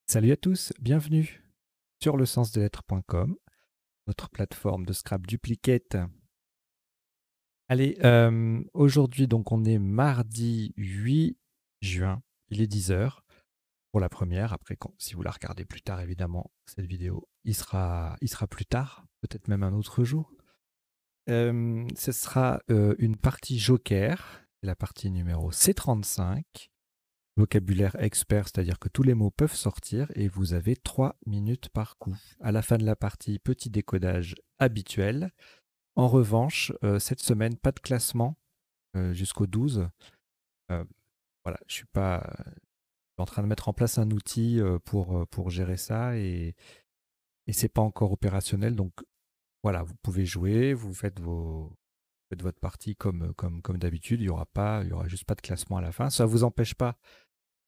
Salut à tous, bienvenue sur lesensdelettres.com, votre plateforme de scrap duplicate. Allez, aujourd'hui donc on est mardi 8 juin, il est 10 h pour la première. Après, si vous la regardez plus tard, évidemment, cette vidéo, il sera plus tard, peut-être même un autre jour. Ce sera une partie joker, la partie numéro C35. Vocabulaire expert, c'est-à-dire que tous les mots peuvent sortir et vous avez 3 minutes par coup. À la fin de la partie, petit décodage habituel. En revanche, cette semaine, pas de classement jusqu'au 12. Voilà, je suis en train de mettre en place un outil pour gérer ça et c'est pas encore opérationnel. Donc voilà, vous pouvez jouer, vous faites votre partie comme d'habitude. Il y aura juste pas de classement à la fin. Ça ne vous empêche pas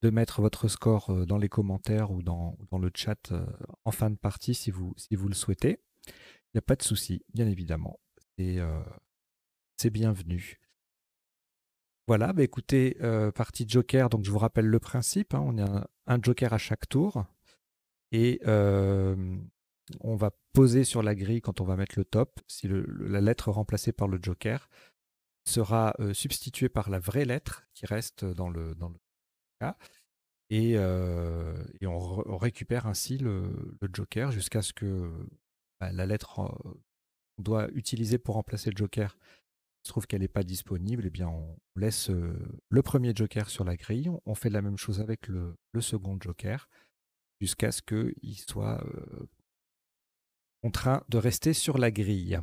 de mettre votre score dans les commentaires ou dans le chat en fin de partie si vous le souhaitez. Il n'y a pas de souci, bien évidemment. C'est bienvenu. Voilà, bah écoutez, partie joker, donc je vous rappelle le principe, hein, on a un joker à chaque tour et on va poser sur la grille quand on va mettre le top. Si la lettre remplacée par le joker sera substituée par la vraie lettre qui reste dans le cas. Et on récupère ainsi le joker jusqu'à ce que la lettre qu'on doit utiliser pour remplacer le joker se trouve qu'elle n'est pas disponible. Eh bien, on laisse le premier joker sur la grille. On fait la même chose avec le second joker jusqu'à ce qu'il soit contraint de rester sur la grille.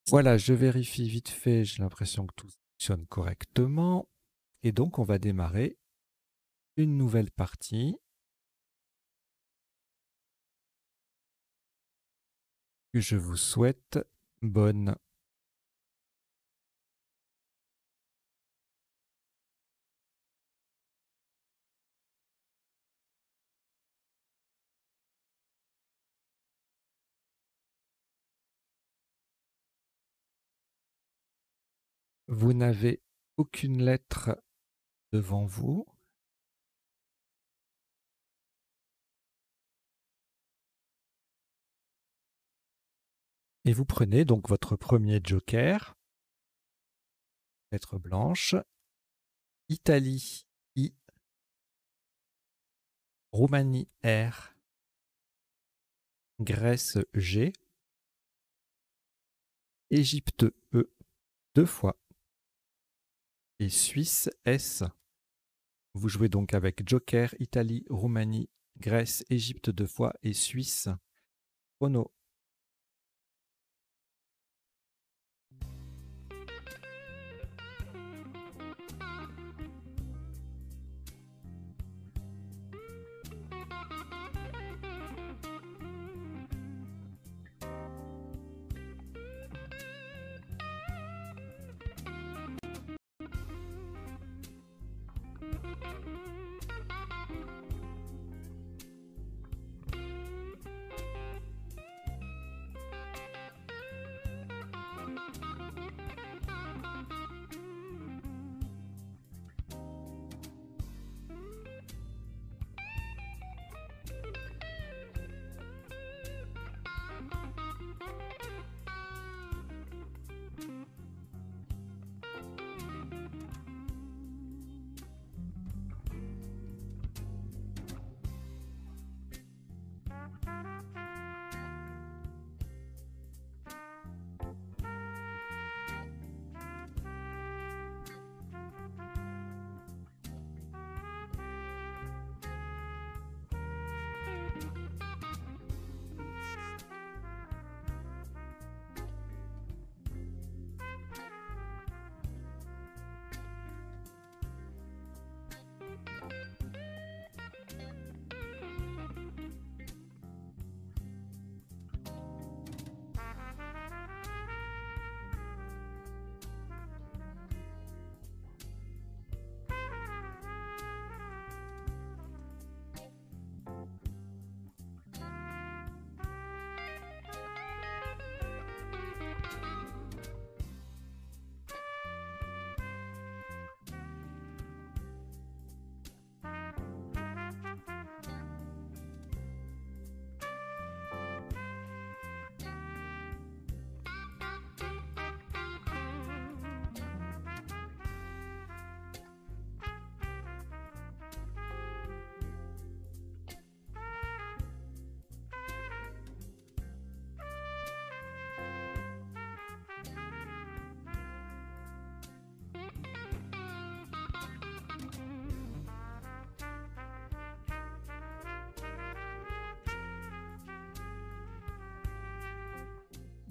Voilà, je vérifie vite fait. J'ai l'impression que tout fonctionne correctement. Et donc, on va démarrer une nouvelle partie. Je vous souhaite bonne. Vous n'avez aucune lettre devant vous. Et vous prenez donc votre premier joker, lettre blanche, Italie I, Roumanie R, Grèce G, Égypte E 2 fois et Suisse S. Vous jouez donc avec joker, Italie, Roumanie, Grèce, Égypte 2 fois et Suisse. Chrono.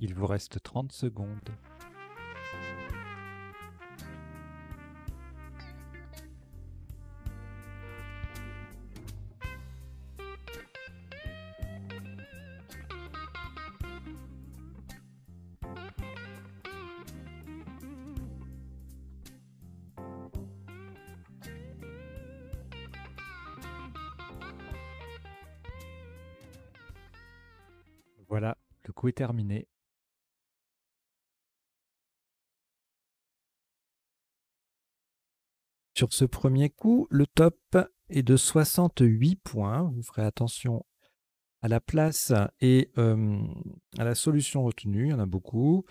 Il vous reste 30 secondes. Voilà, le coup est terminé. Sur ce premier coup, le top est de 68 points. Vous ferez attention à la place et à la solution retenue. Il y en a beaucoup.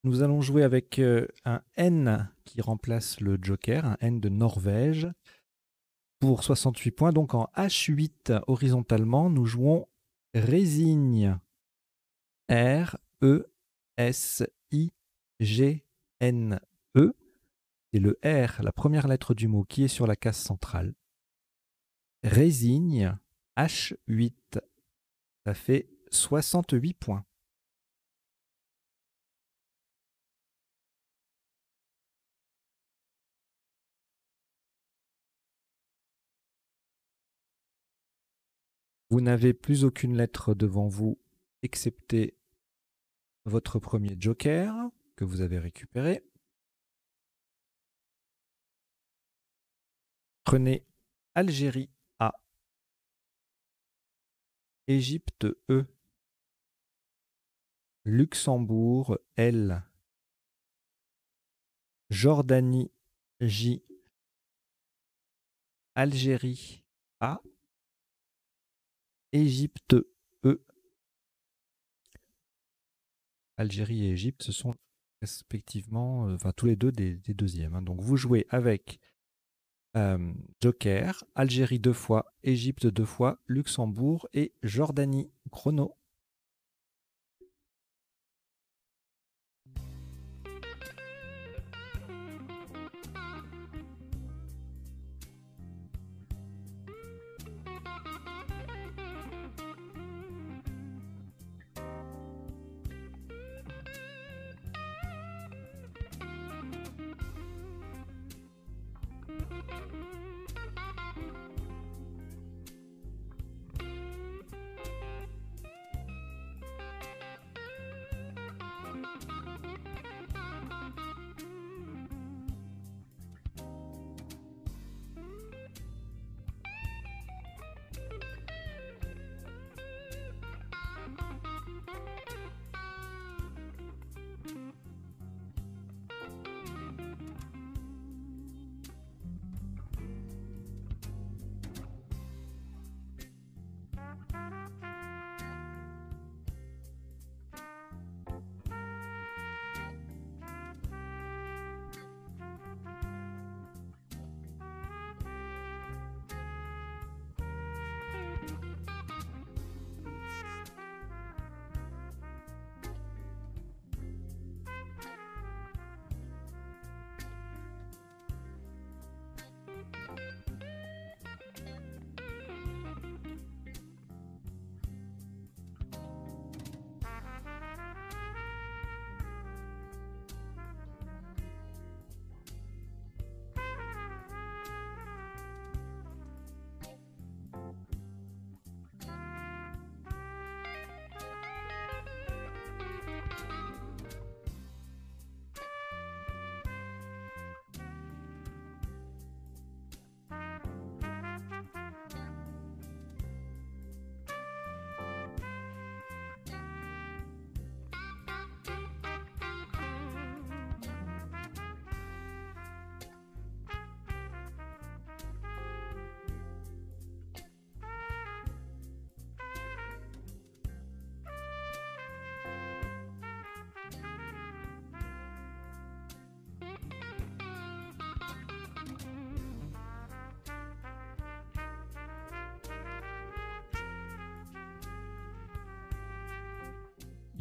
Nous allons jouer avec un N qui remplace le Joker, un N de Norvège, pour 68 points. Donc en H8 horizontalement, nous jouons Résigne. R-E-S-I-G-N-E. C'est le R, la première lettre du mot qui est sur la case centrale. Résigne, H8. Ça fait 68 points. Vous n'avez plus aucune lettre devant vous, excepté votre premier joker que vous avez récupéré. Prenez Algérie A, Égypte E, Luxembourg L, Jordanie J, Algérie A, Égypte E. Algérie et Égypte, ce sont respectivement, tous les deux des deuxièmes. Hein. Donc vous jouez avec Joker, Algérie 2 fois, Égypte 2 fois, Luxembourg et Jordanie. Chrono.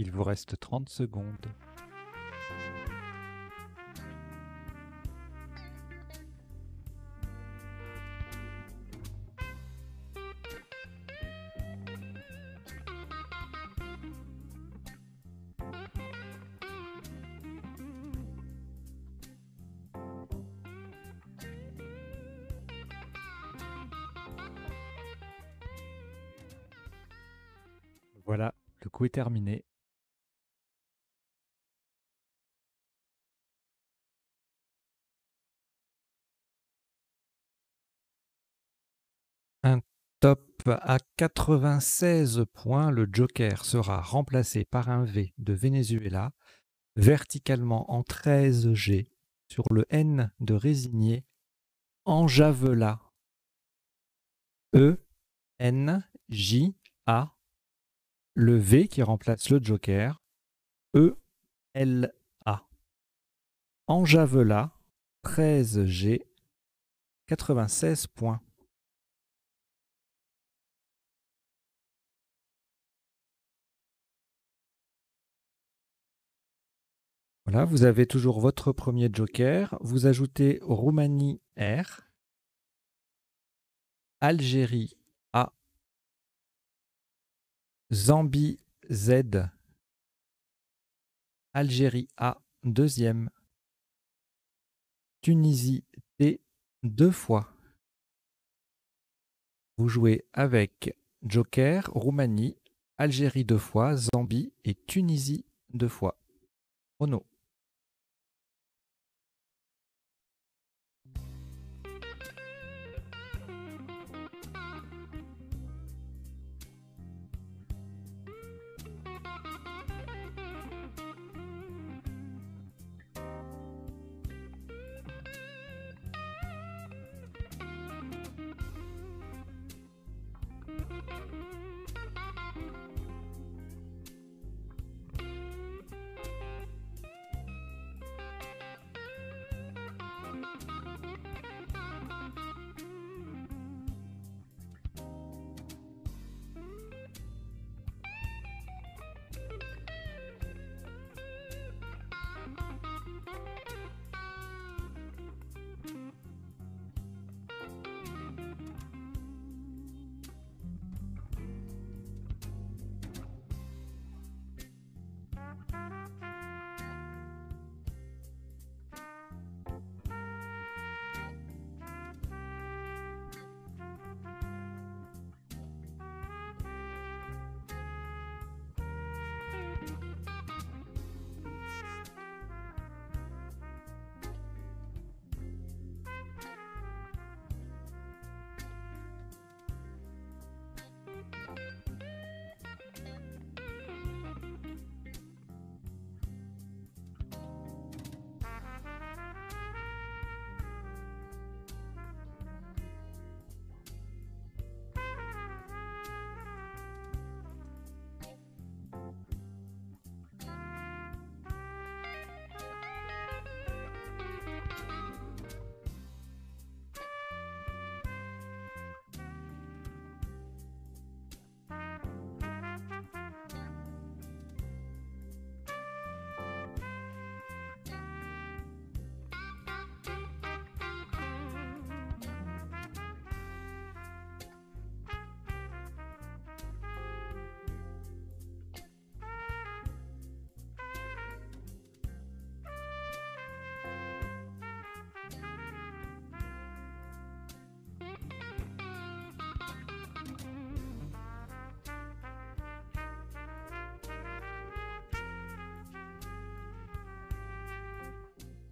Il vous reste 30 secondes. le coup est terminé. Un top à 96 points. Le joker sera remplacé par un V de Venezuela, verticalement en 13 G, sur le N de résigné, enjavela. E-N-J-A. Le V qui remplace le joker. E-L-A. Enjavela, 13 G, 96 points. Voilà, vous avez toujours votre premier joker. Vous ajoutez Roumanie R, Algérie A, Zambie Z, Algérie A deuxième, Tunisie T deux fois. Vous jouez avec joker, Roumanie, Algérie deux fois, Zambie et Tunisie deux fois. Chrono.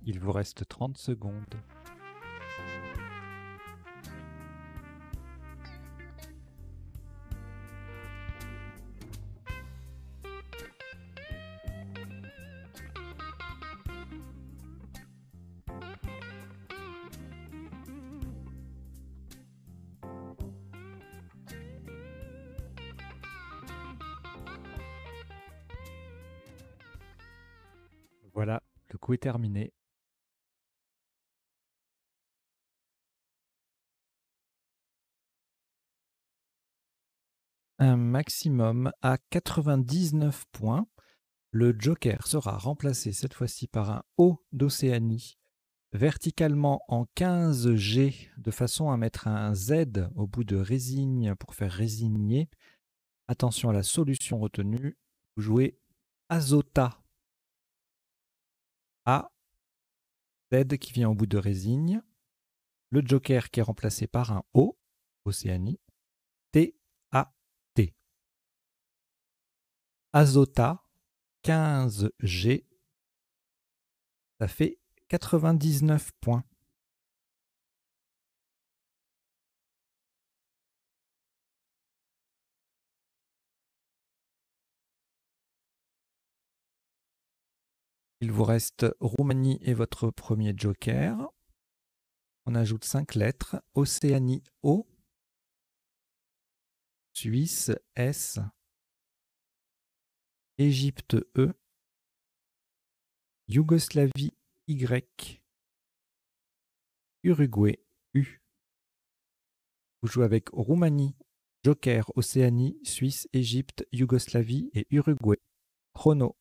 Il vous reste 30 secondes. Voilà, le coup est terminé. Un maximum à 99 points. Le joker sera remplacé cette fois-ci par un O d'Océanie, verticalement en 15 G, de façon à mettre un Z au bout de résigne pour faire résigner. Attention à la solution retenue. Vous jouez Azota. A, Z qui vient au bout de résigne. Le joker qui est remplacé par un O, Océanie. T, A, T. Azota 15G, ça fait 99 points. Il vous reste Roumanie et votre premier joker. On ajoute 5 lettres. Océanie O, Suisse S, Égypte E, Yougoslavie Y, Uruguay U. Vous jouez avec Roumanie, Joker, Océanie, Suisse, Égypte, Yougoslavie et Uruguay. Chrono.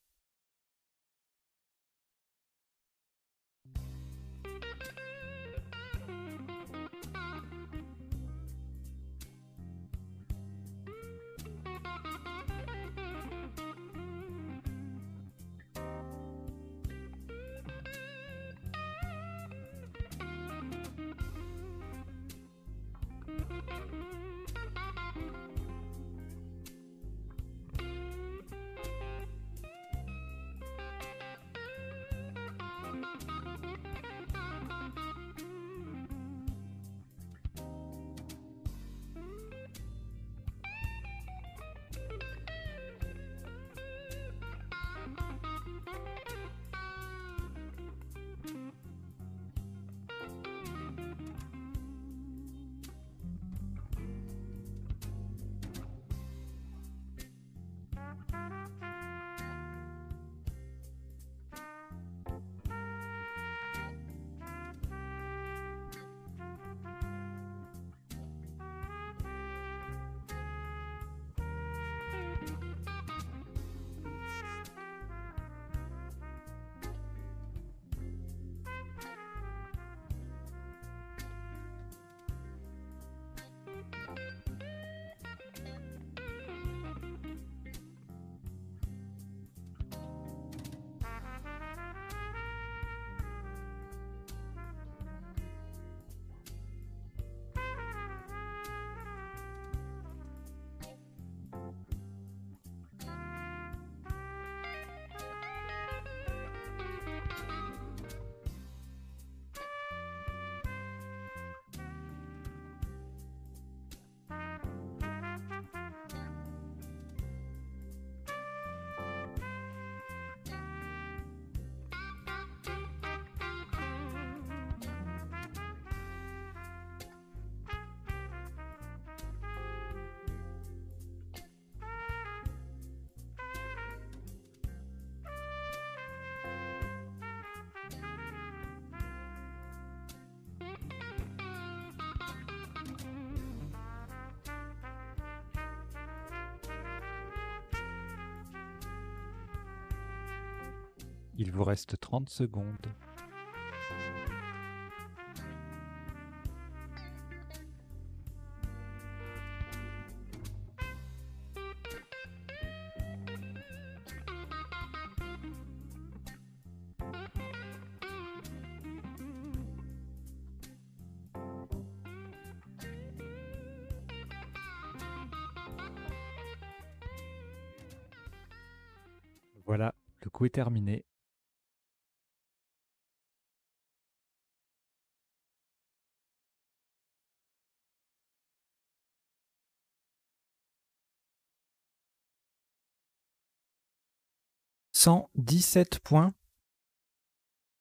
Il vous reste 30 secondes. Voilà, le coup est terminé. « 117 points.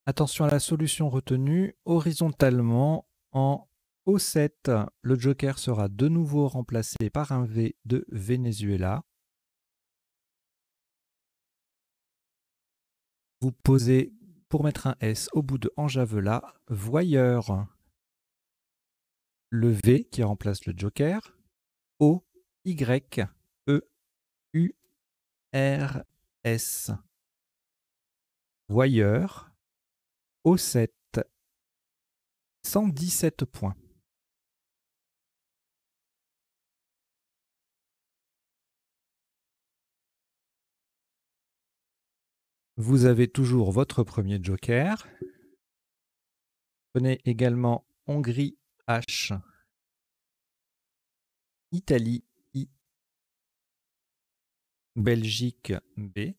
Attention à la solution retenue. Horizontalement, en O7, le joker sera de nouveau remplacé par un V de Venezuela. Vous posez, pour mettre un S au bout de Enjavela, voyeur. Le V qui remplace le joker. O, Y, E, U, R, S. Voyeur. O7. 117 points. Vous avez toujours votre premier joker. Prenez également Hongrie H, Italie I, Belgique B,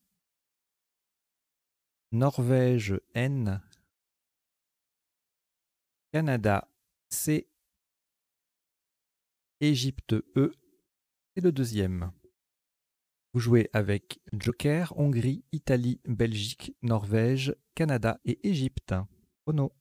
Norvège N, Canada C, Égypte E et le deuxième. Vous jouez avec Joker, Hongrie, Italie, Belgique, Norvège, Canada et Égypte. Chrono.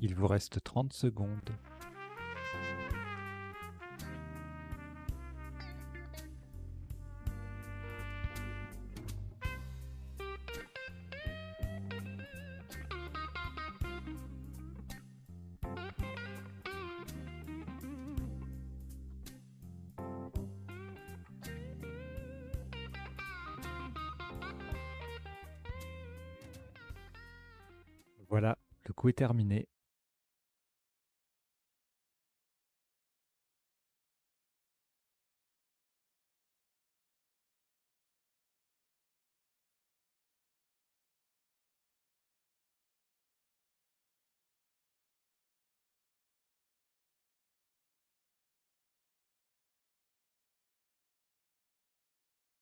Il vous reste 30 secondes. Voilà, le coup est terminé.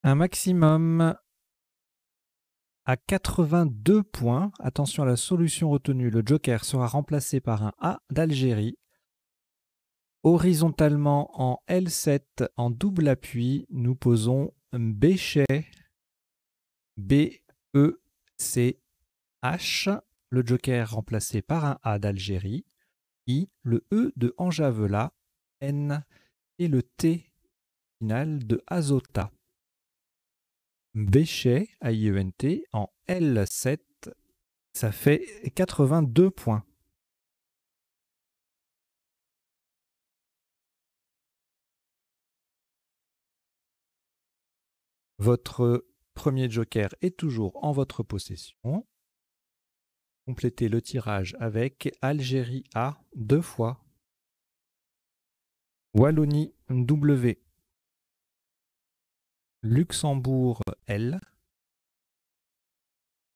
Un maximum à 82 points. Attention à la solution retenue. Le joker sera remplacé par un A d'Algérie. Horizontalement en L7 en double appui, nous posons Béchet, B-E-C-H. Le joker remplacé par un A d'Algérie. I, le E de Anjavela, N et le T final de Azota. Béchet, A-I-E-N-T, en L7, ça fait 82 points. Votre premier joker est toujours en votre possession. Complétez le tirage avec Algérie A 2 fois, Wallonie W, Luxembourg L,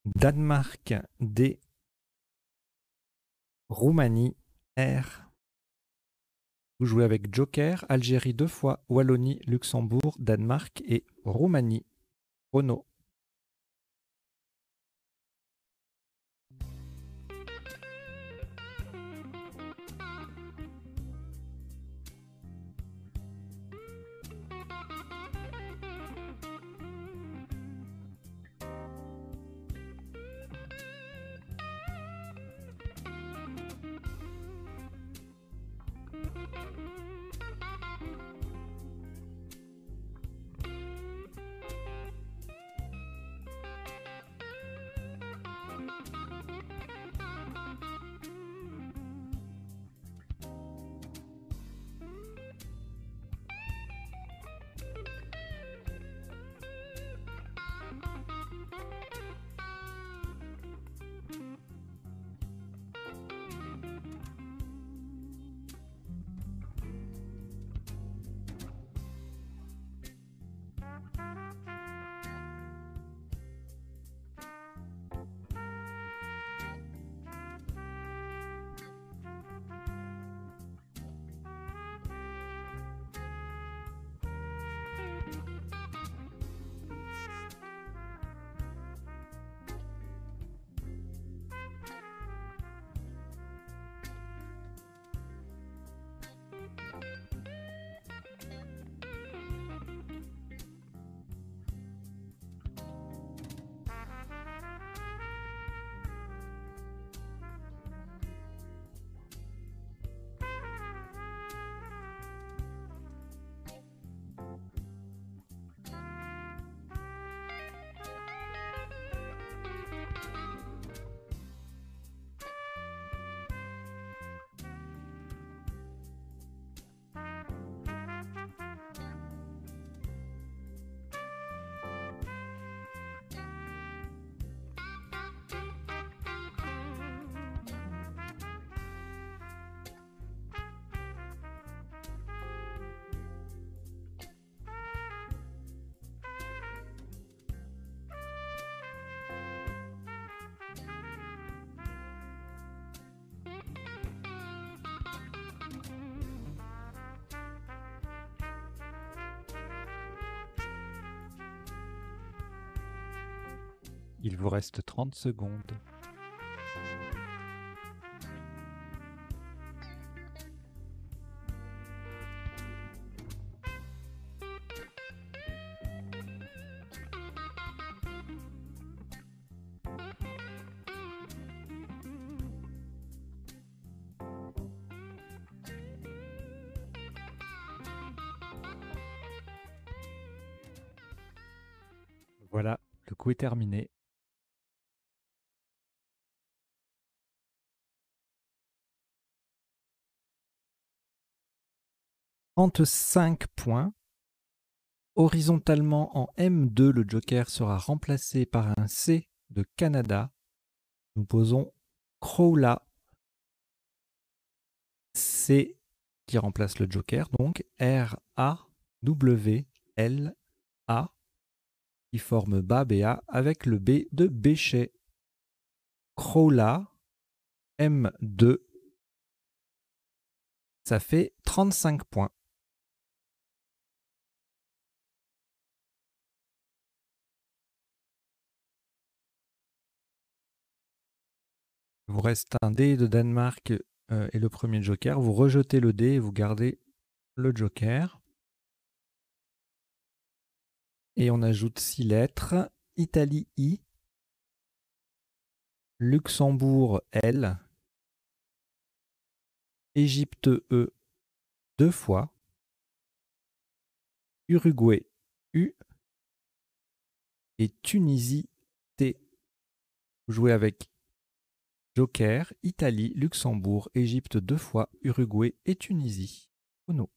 Danemark D, Roumanie R, Vous jouez avec Joker, Algérie 2 fois, Wallonie, Luxembourg, Danemark et Roumanie. Renaud. Il vous reste 30 secondes. Voilà, le coup est terminé. « 35 points. Horizontalement en M2, le joker sera remplacé par un C de Canada. Nous posons Crowla. C qui remplace le joker, donc R-A-W-L-A qui forme BA avec le B de Béchet. Crowla, M2, ça fait 35 points. Il vous reste un dé de Danemark et le premier joker. Vous rejetez le dé et vous gardez le joker. Et on ajoute 6 lettres. Italie I, Luxembourg L, Égypte E 2 fois, Uruguay U et Tunisie T. Vous jouez avec joker, Italie, Luxembourg, Égypte 2 fois, Uruguay et Tunisie. Renaud.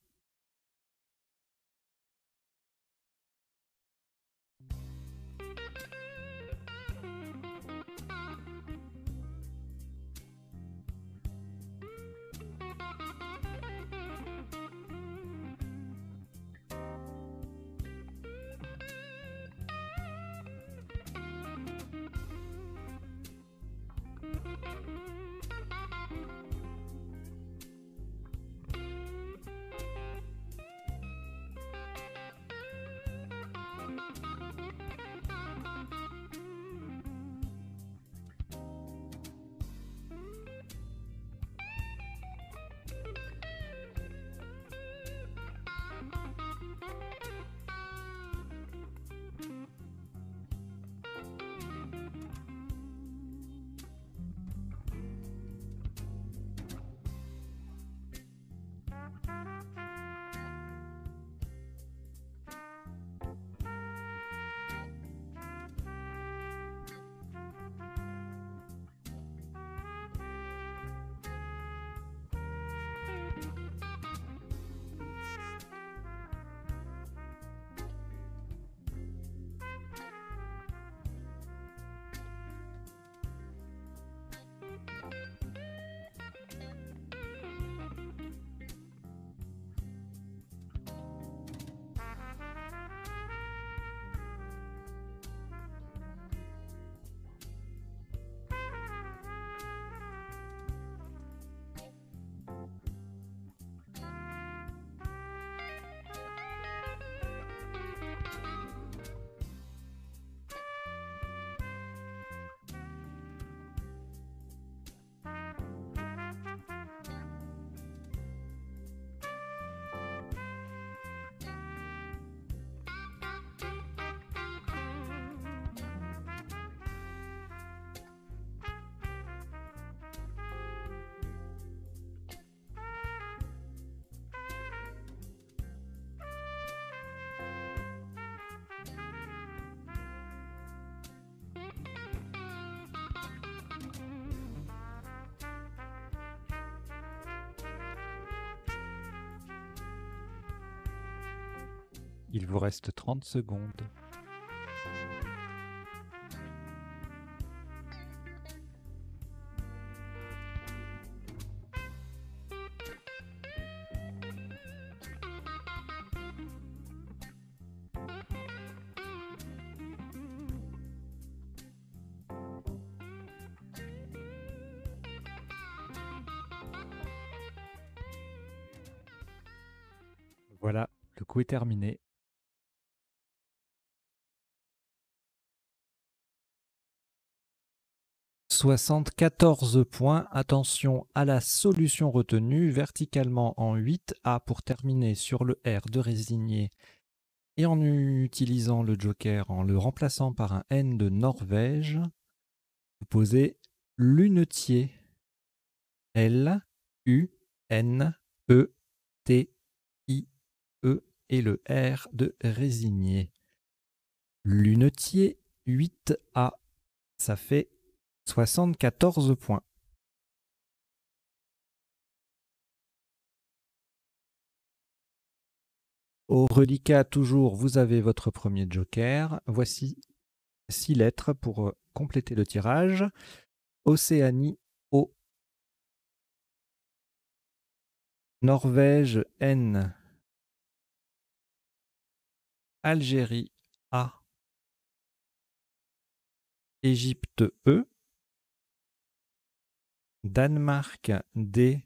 Il vous reste 30 secondes. Voilà, le coup est terminé. « 74 points. Attention à la solution retenue, verticalement en 8A pour terminer sur le R de résigner et en utilisant le joker, en le remplaçant par un N de Norvège, vous posez lunetier. L-U-N-E-T-I-E et le R de résigner. Lunetier 8A, ça fait 74 points. Au reliquat, toujours, vous avez votre premier joker. Voici 6 lettres pour compléter le tirage. Océanie, O. Norvège, N. Algérie, A. Égypte, E. Danemark, D.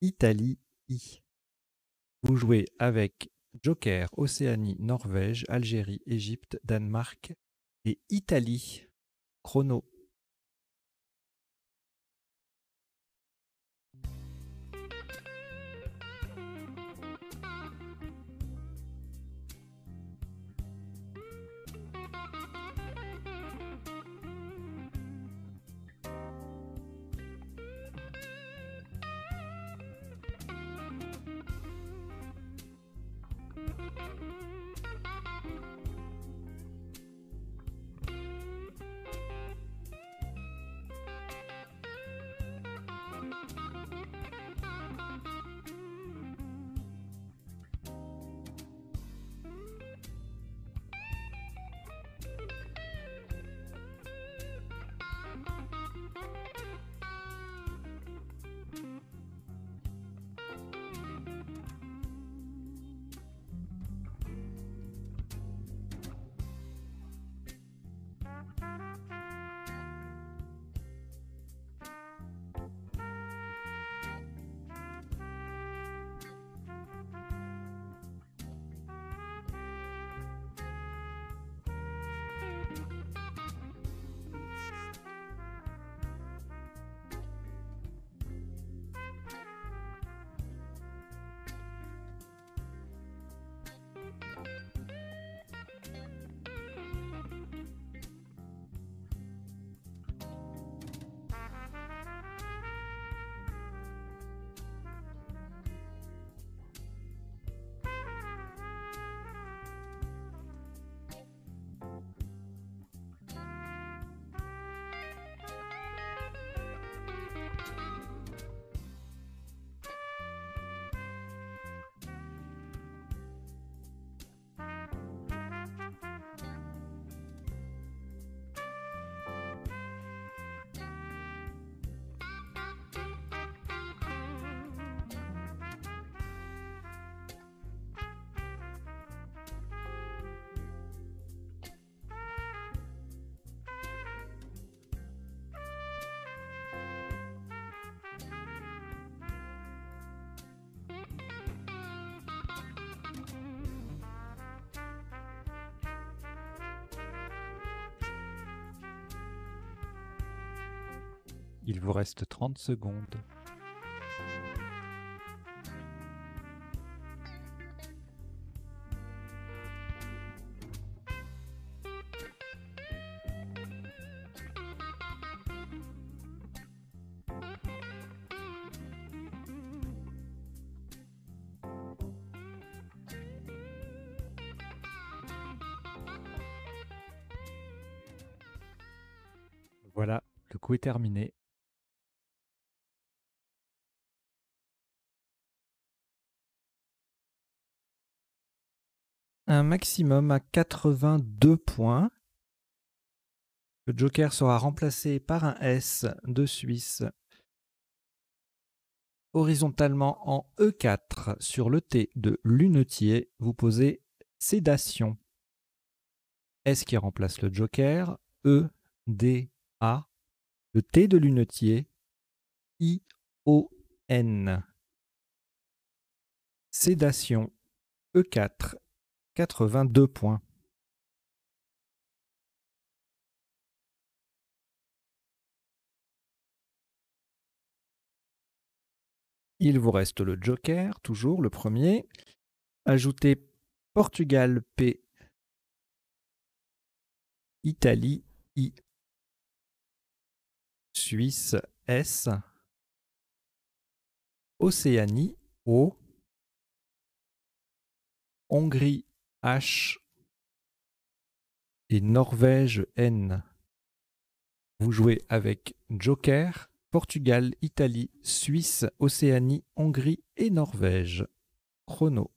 Italie, I. Vous jouez avec joker, Océanie, Norvège, Algérie, Égypte, Danemark et Italie. Chrono. Il vous reste 30 secondes. Voilà, le coup est terminé. un maximum à 82 points. Le joker sera remplacé par un S de Suisse horizontalement en E4 sur le T de lunetier. Vous posez sédation. S qui remplace le joker, E, D, A, le T de lunetier, I, O, N. Sédation, E4, 82 points. Il vous reste le joker, toujours le premier. Ajoutez Portugal P, Italie I, Suisse S, Océanie O, Hongrie H et Norvège N. Vous jouez avec joker, Portugal, Italie, Suisse, Océanie, Hongrie et Norvège. Chrono.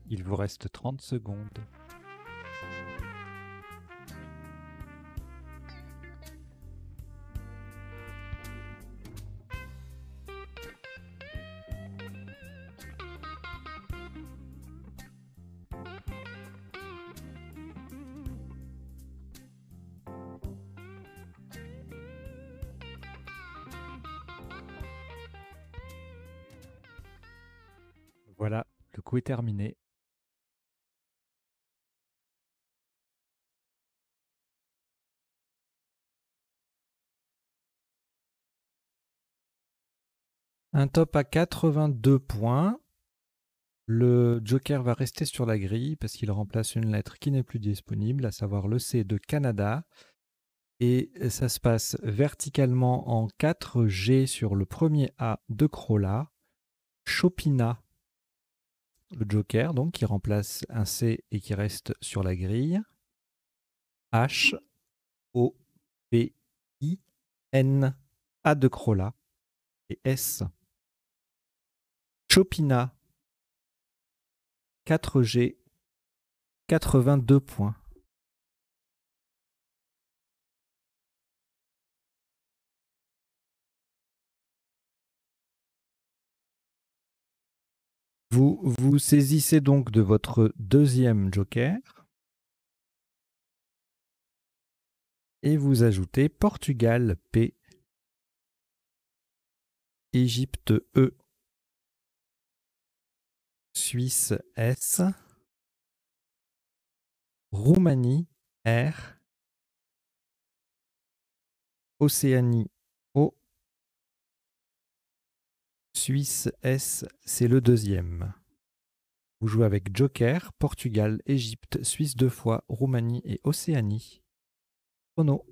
Il vous reste 30 secondes. Voilà, le coup est terminé. Un top à 82 points. Le joker va rester sur la grille parce qu'il remplace une lettre qui n'est plus disponible, à savoir le C de Canada. Et ça se passe verticalement en 4 G sur le premier A de Crolla. Chopina, le joker, donc qui remplace un C et qui reste sur la grille. H, O, P, I, N, A de Crolla et S. Chopina, 4G 82 points. Vous saisissez donc de votre deuxième joker et vous ajoutez Portugal P, Égypte E, Suisse S, Roumanie R, Océanie O, Suisse S, c'est le deuxième. Vous jouez avec Joker, Portugal, Égypte, Suisse 2 fois, Roumanie et Océanie. Chrono.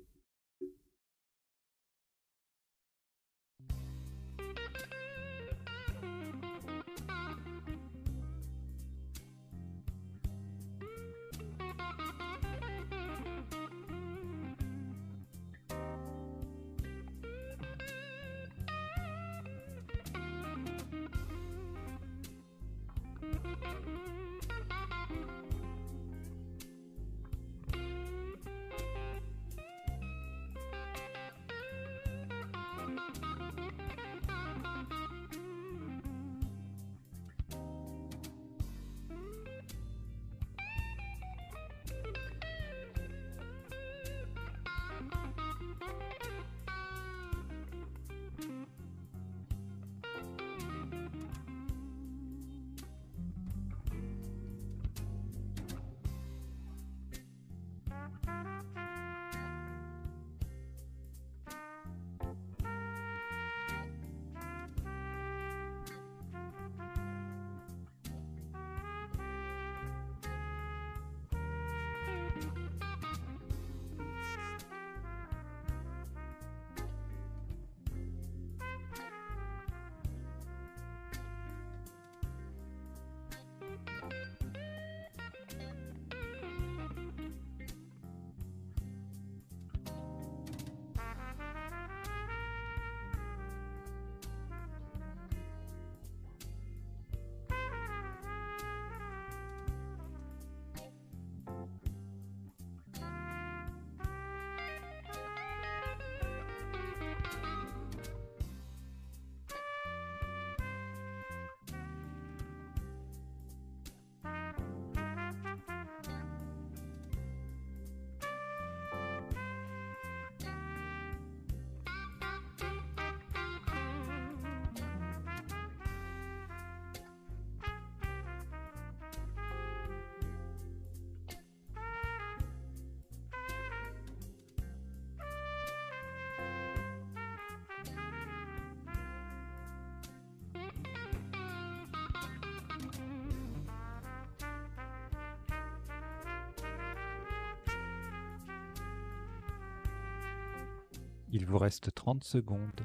Il vous reste 30 secondes.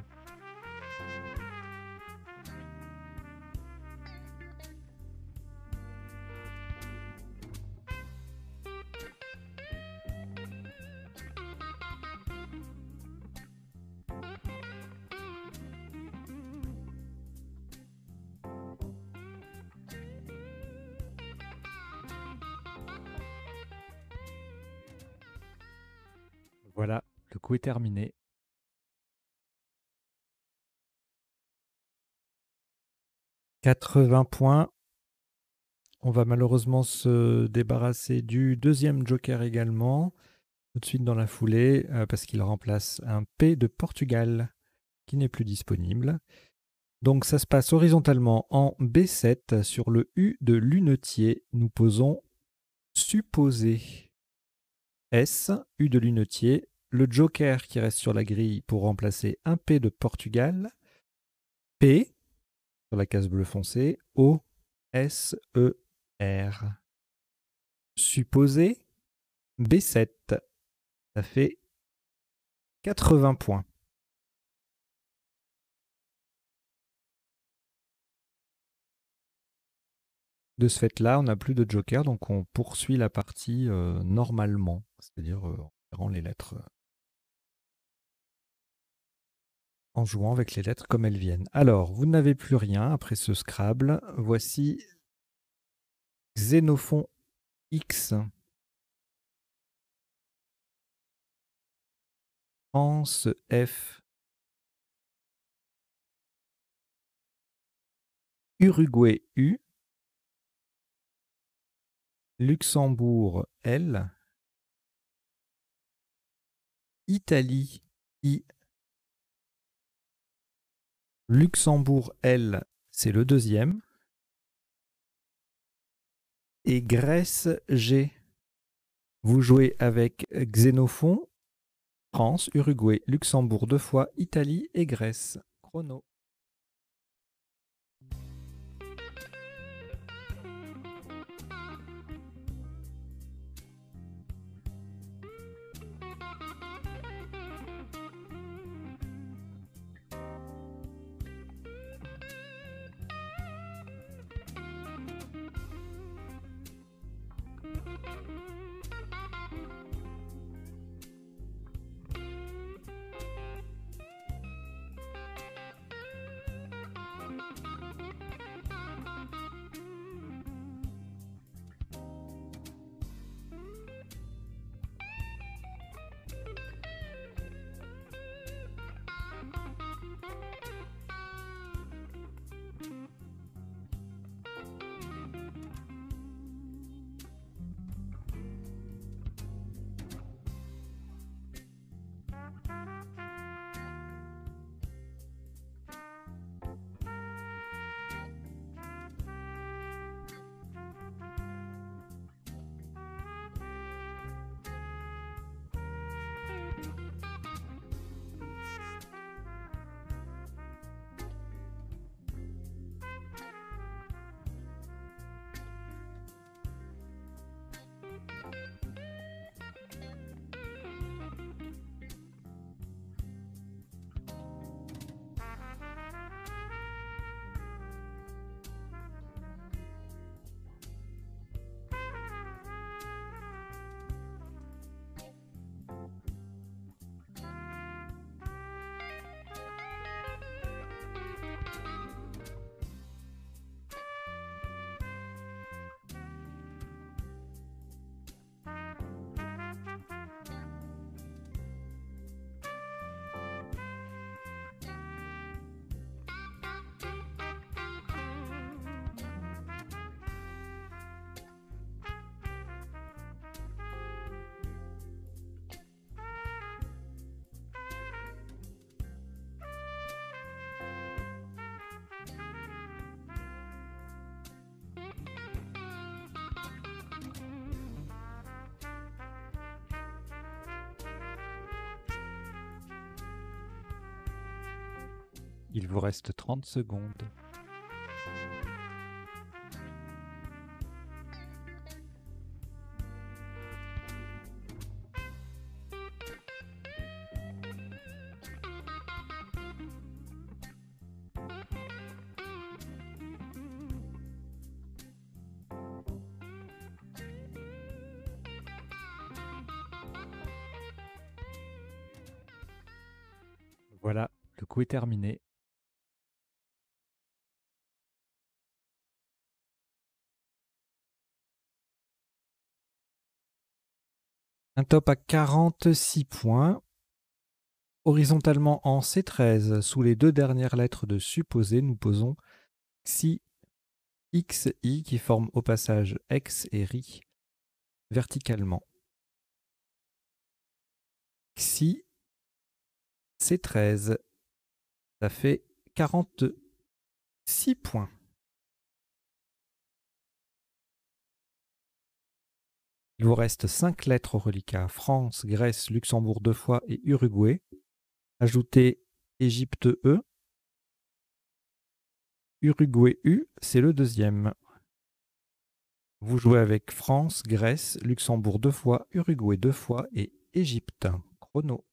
Voilà, le coup est terminé. « 80 points. On va malheureusement se débarrasser du deuxième joker également, tout de suite dans la foulée, parce qu'il remplace un P de Portugal qui n'est plus disponible. Donc ça se passe horizontalement en B7 sur le U de lunetier. Nous posons supposé S, U de lunetier, le joker qui reste sur la grille pour remplacer un P de Portugal, P sur la case bleu foncé, O, S, E, R. Supposé B7, ça fait 80 points. De ce fait-là, on n'a plus de joker, donc on poursuit la partie normalement, c'est-à-dire en tirant les lettres, en jouant avec les lettres comme elles viennent. Alors, vous n'avez plus rien après ce Scrabble. Voici Xénophon X, France, F, Uruguay, U, Luxembourg, L, Italie, I, Luxembourg, L, c'est le deuxième, et Grèce, G. Vous jouez avec Xénophon, France, Uruguay, Luxembourg 2 fois, Italie et Grèce. Chrono. Il vous reste 30 secondes. Voilà, le coup est terminé. Un top à 46 points. Horizontalement en C13, sous les deux dernières lettres de supposé, nous posons Xi, XI qui forment au passage X et Ri verticalement. Xi, C13, ça fait 46 points. Il vous reste 5 lettres au reliquat, France, Grèce, Luxembourg 2 fois et Uruguay. Ajoutez Égypte E. Uruguay U, c'est le deuxième. Vous jouez avec France, Grèce, Luxembourg 2 fois, Uruguay 2 fois et Égypte. Chrono.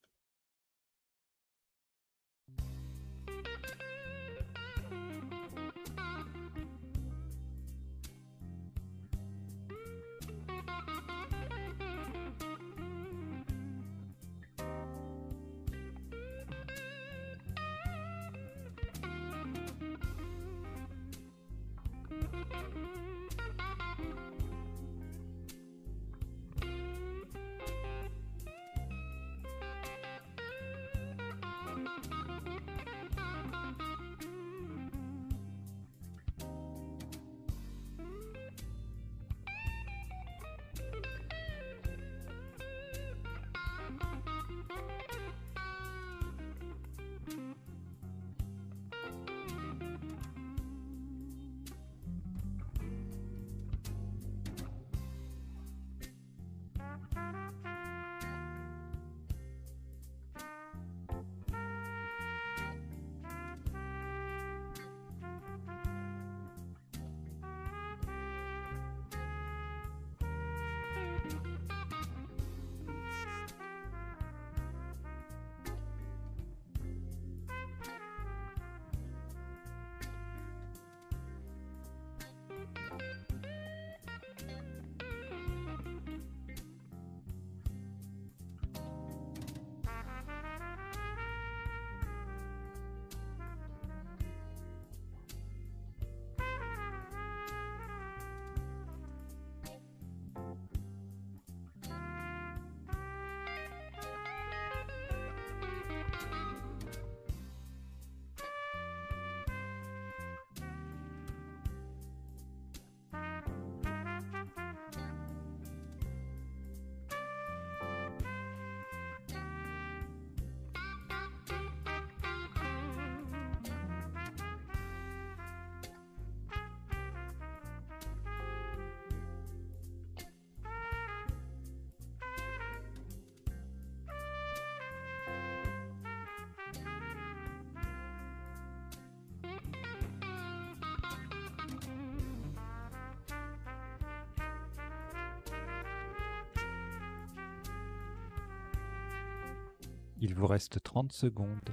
Il vous reste 30 secondes.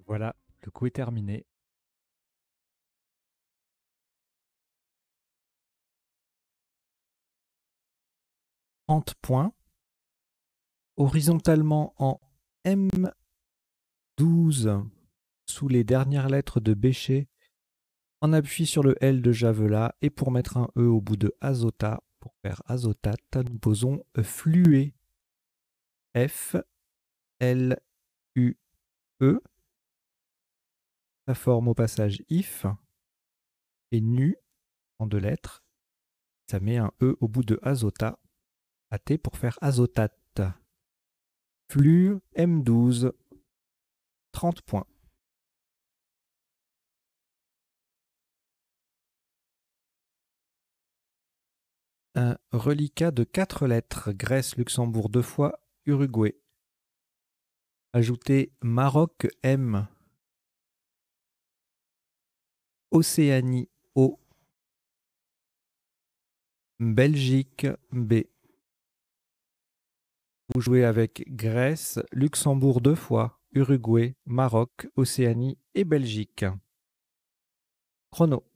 Voilà, le coup est terminé. « 30 points. Horizontalement en M12, sous les dernières lettres de Béchet, on appuie sur le L de Javelas et pour mettre un E au bout de azota, pour faire azotate, nous posons fluet. F, L, U, E. Ça forme au passage if et nu en 2 lettres. Ça met un E au bout de azota, AT pour faire azotate. Flux M12, 30 points. Un reliquat de 4 lettres, Grèce, Luxembourg 2 fois, Uruguay. Ajoutez Maroc M, Océanie O, Belgique B. Vous jouez avec Grèce, Luxembourg 2 fois, Uruguay, Maroc, Océanie et Belgique. Chrono.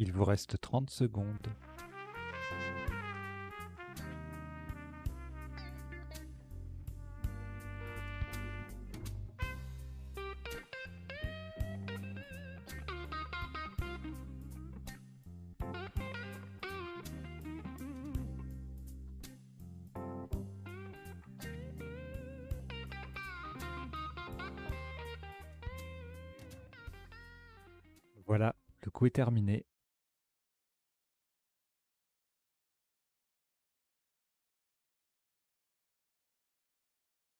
Il vous reste 30 secondes. Voilà, le coup est terminé.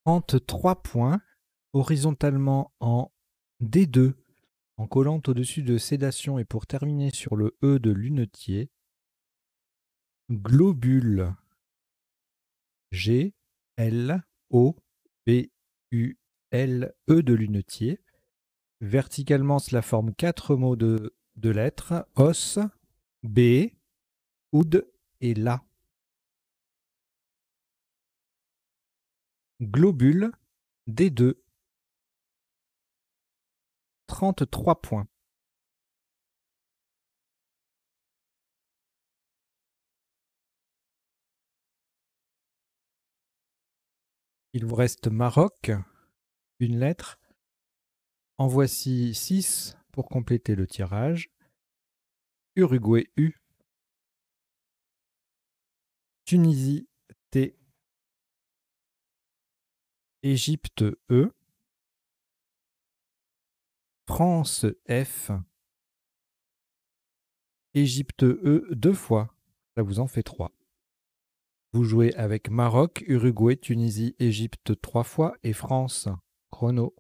« 33 points, horizontalement en D2, En collant au-dessus de sédation et pour terminer sur le E de lunetier, globule. G, L, O, B, U, L, E de lunetier. Verticalement, cela forme 4 mots de lettres. Os, B, oud et la. Globule, D2. 33 points. Il vous reste Maroc, une lettre. En voici 6 pour compléter le tirage. Uruguay, U. Tunisie, T. Égypte, E. France, F. Égypte, E 2 fois. Ça vous en fait 3. Vous jouez avec Maroc, Uruguay, Tunisie, Égypte 3 fois et France. Chrono.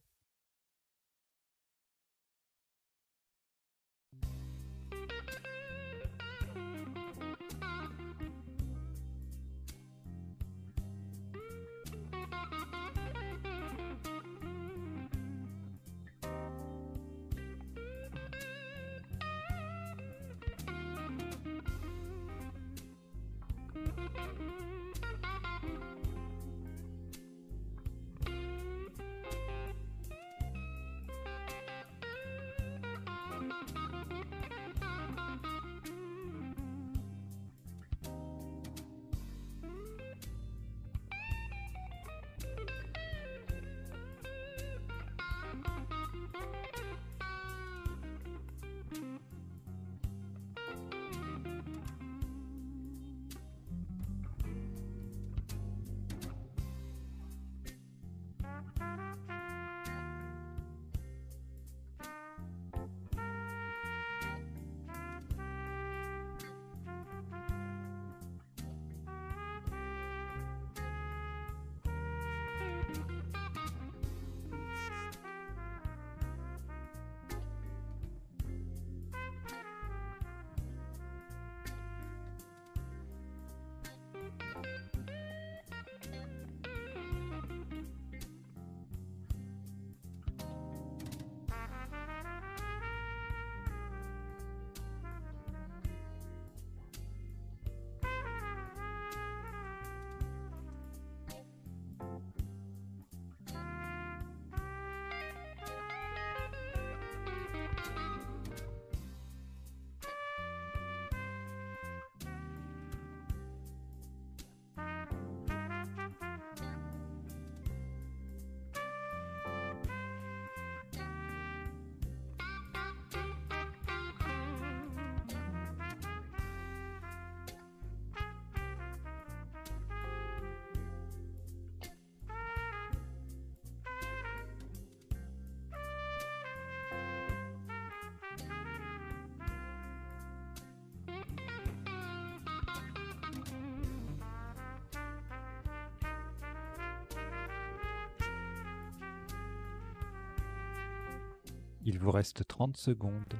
Il vous reste 30 secondes.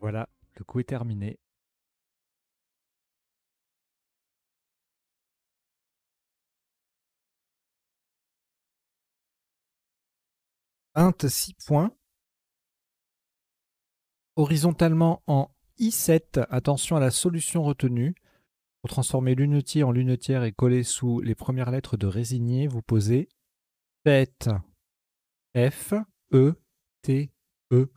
Voilà, le coup est terminé. Int 6 points. Horizontalement en I7, attention à la solution retenue. Pour transformer lunetier en lunetière et coller sous les premières lettres de résigné, vous posez fête. F, E, T, E.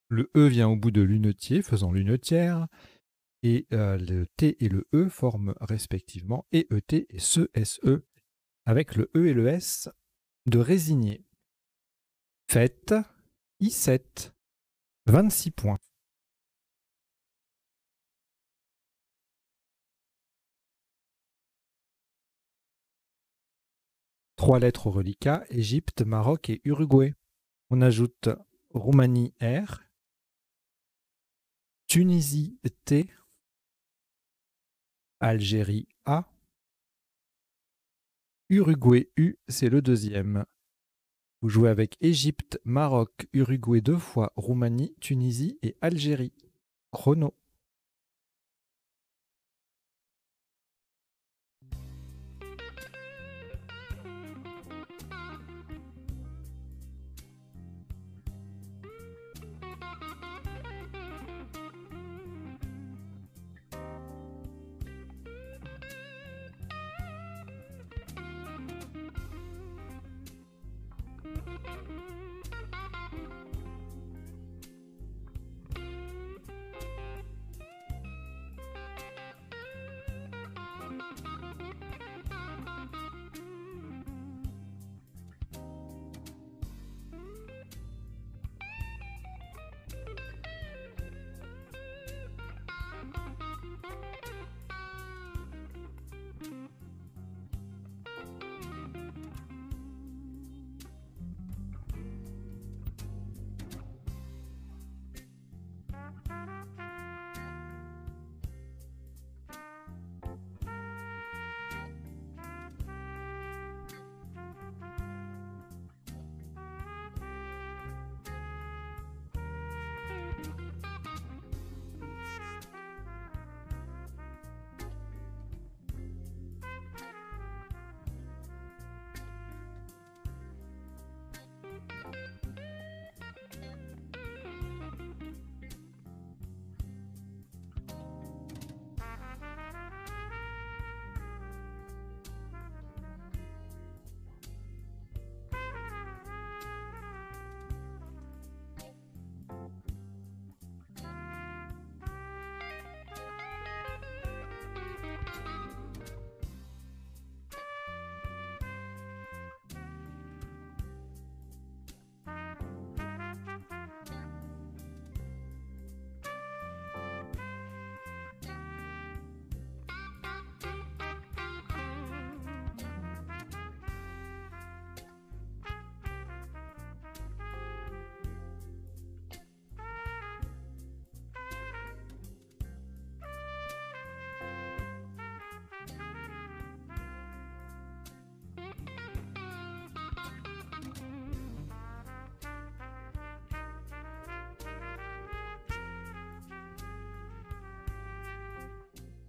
Le E vient au bout de lunetier, faisant lunetière. Et le T et le E forment respectivement EET et SE, avec le E et le S de résigné. Fête, I7, 26 points. 3 lettres au reliquat, Égypte, Maroc et Uruguay. On ajoute Roumanie R, Tunisie T, Algérie A, Uruguay U, c'est le deuxième. Vous jouez avec Égypte, Maroc, Uruguay 2 fois, Roumanie, Tunisie et Algérie. Chrono.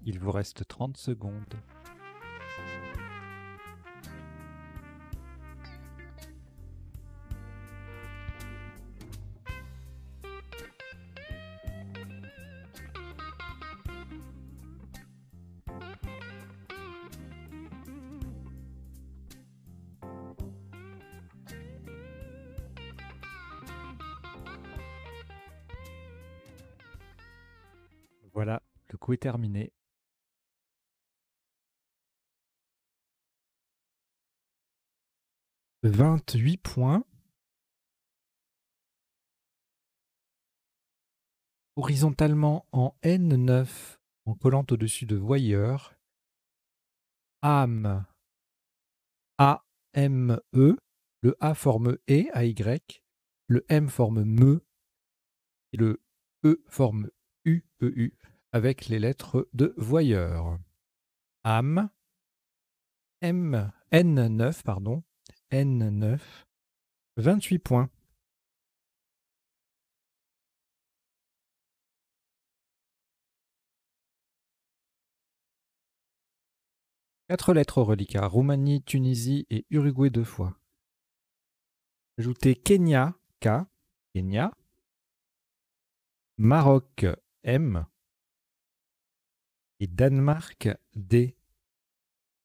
Il vous reste 30 secondes. Voilà, le coup est terminé. « 28 points. Horizontalement en N9, en collant au-dessus de voyeur. Âme, A-M-E. Le A forme E, A-Y. Le M forme ME. Et le E forme U-E-U. Avec les lettres de voyeur. Âme, M, N9, pardon. N9. 28 points. Quatre lettres au reliquat. Roumanie, Tunisie et Uruguay 2 fois. Ajoutez Kenya, K, Kenya. Maroc, M. Et Danemark, D.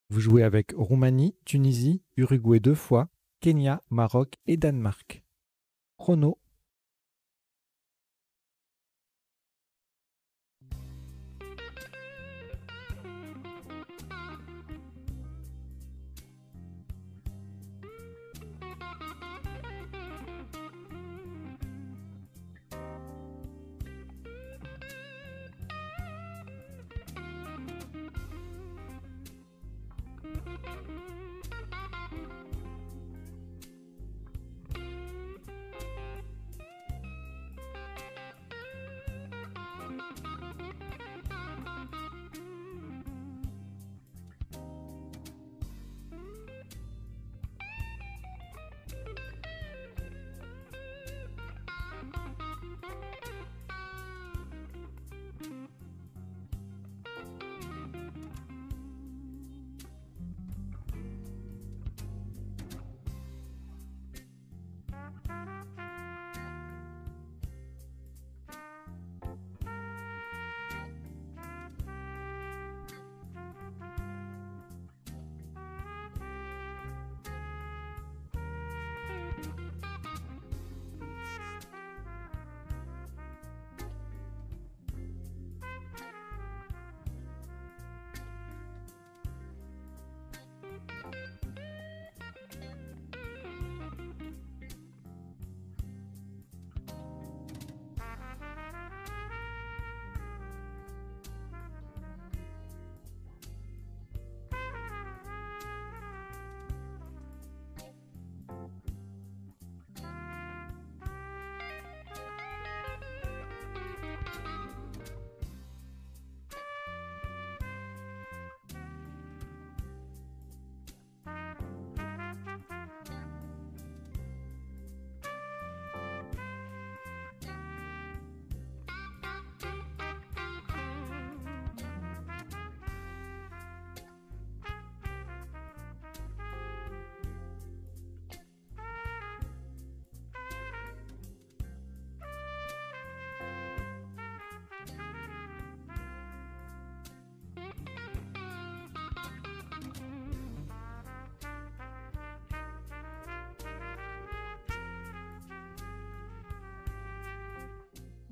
Vous jouez avec Roumanie, Tunisie, Uruguay 2 fois, Kenya, Maroc et Danemark. Chrono.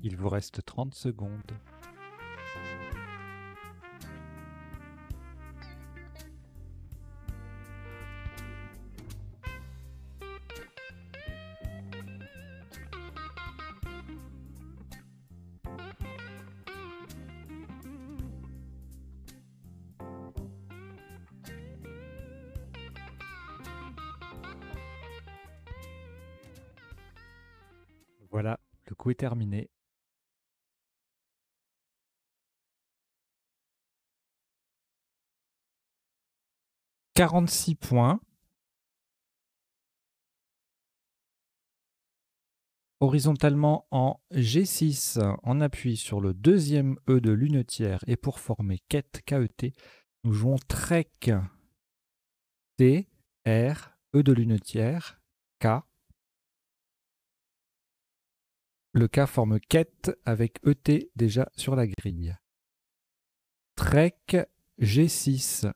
Il vous reste 30 secondes. Voilà, le coup est terminé. « 46 points. Horizontalement en G6, on appuie sur le deuxième E de lunetière et pour former quête KET, nous jouons Trek. T, R, E de lunetière, K. Le K forme quête avec ET déjà sur la grille. Trek G6.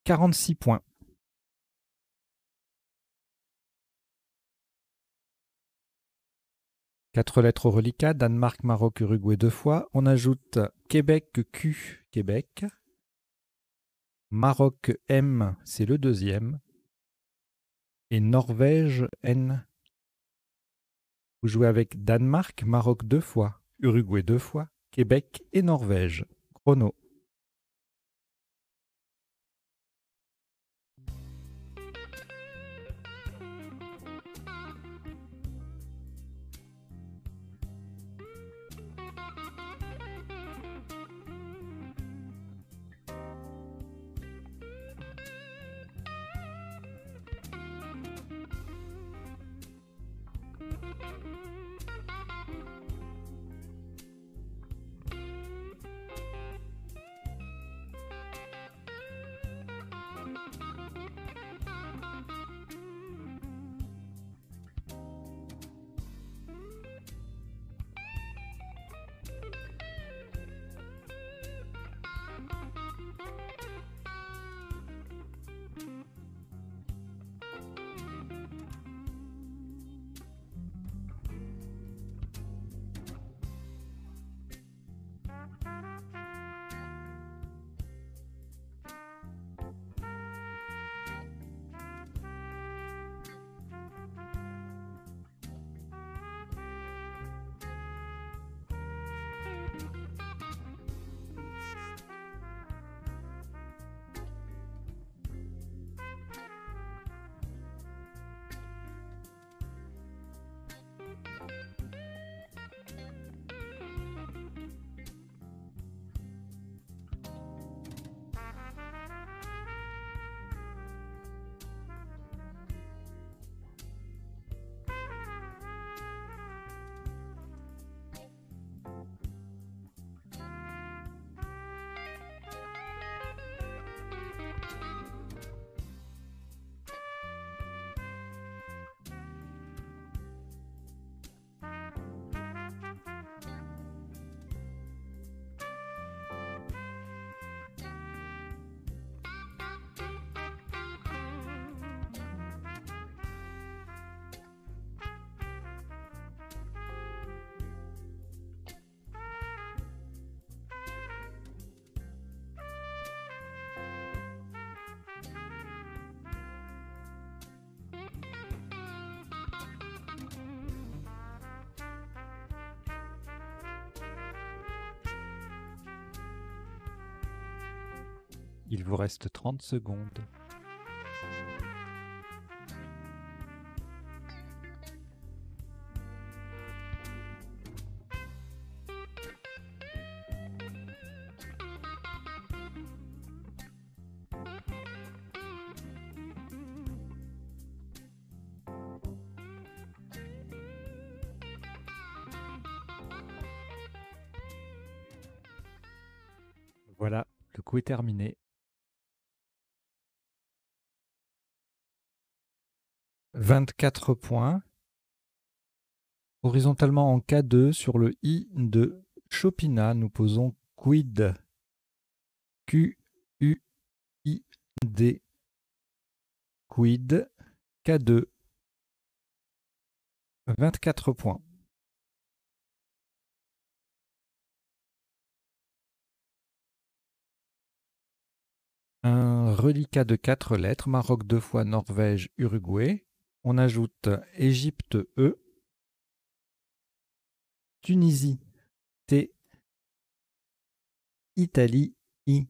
46 points. 4 lettres au reliquat, Danemark, Maroc, Uruguay 2 fois. On ajoute Québec Q, Québec. Maroc M, c'est le deuxième. Et Norvège N. Vous jouez avec Danemark, Maroc 2 fois, Uruguay 2 fois, Québec et Norvège. Chrono. Il vous reste 30 secondes. Voilà, le coup est terminé. 24 points. Horizontalement en K2 sur le I de Chopina, nous posons quid. Q, U, I, D. Quid, K2. 24 points. Un reliquat de 4 lettres, Maroc 2 fois, Norvège, Uruguay. On ajoute Égypte E, Tunisie T, Italie I.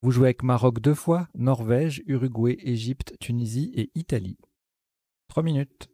Vous jouez avec Maroc 2 fois, Norvège, Uruguay, Égypte, Tunisie et Italie. 3 minutes.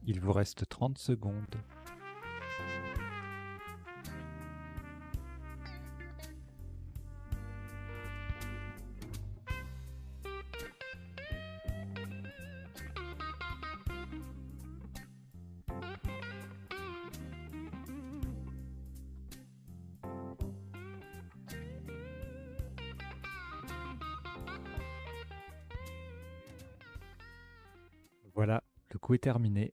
Il vous reste 30 secondes. Voilà, le coup est terminé.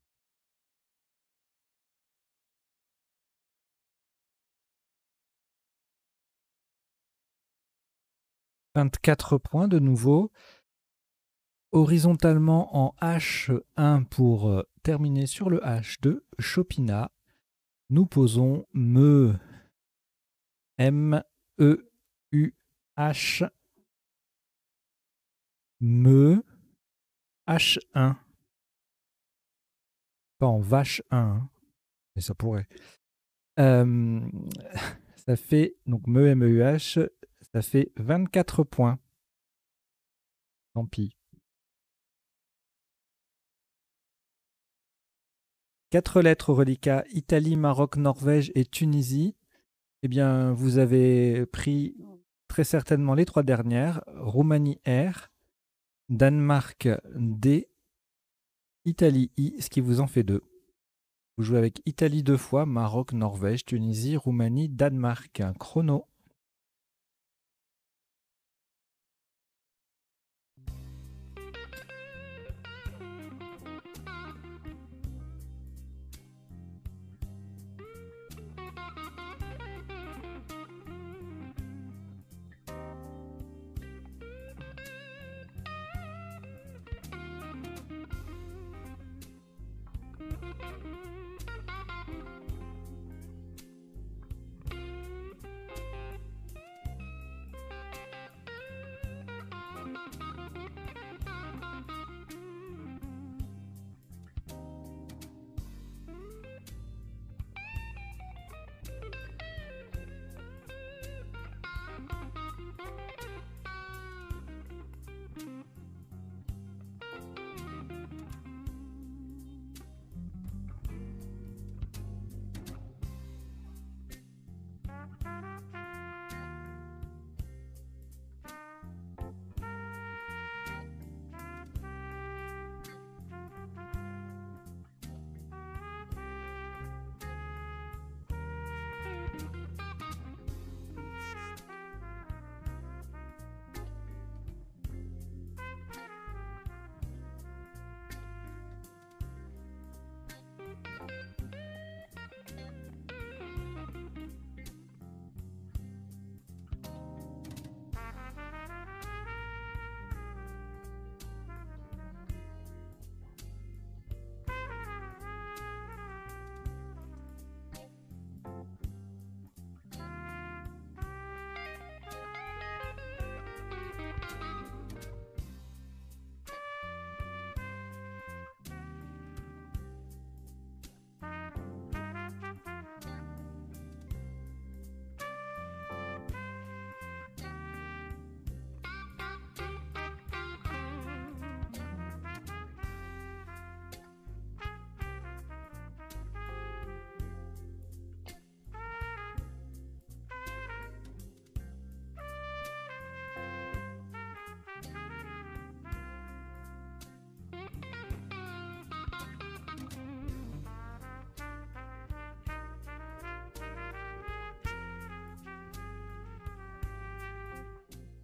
« 24 points de nouveau. Horizontalement en H1 pour terminer sur le H2, Chopina. Nous posons me, M, E, U, H, me, H1. Pas en vache 1, hein, mais ça pourrait. Ça fait, donc me, M, E, U, H, ça fait 24 points. Tant pis. 4 lettres au reliquat, Italie, Maroc, Norvège et Tunisie. Eh bien, vous avez pris très certainement les 3 dernières. Roumanie R, Danemark D, Italie I, ce qui vous en fait 2. Vous jouez avec Italie 2 fois, Maroc, Norvège, Tunisie, Roumanie, Danemark. Chrono.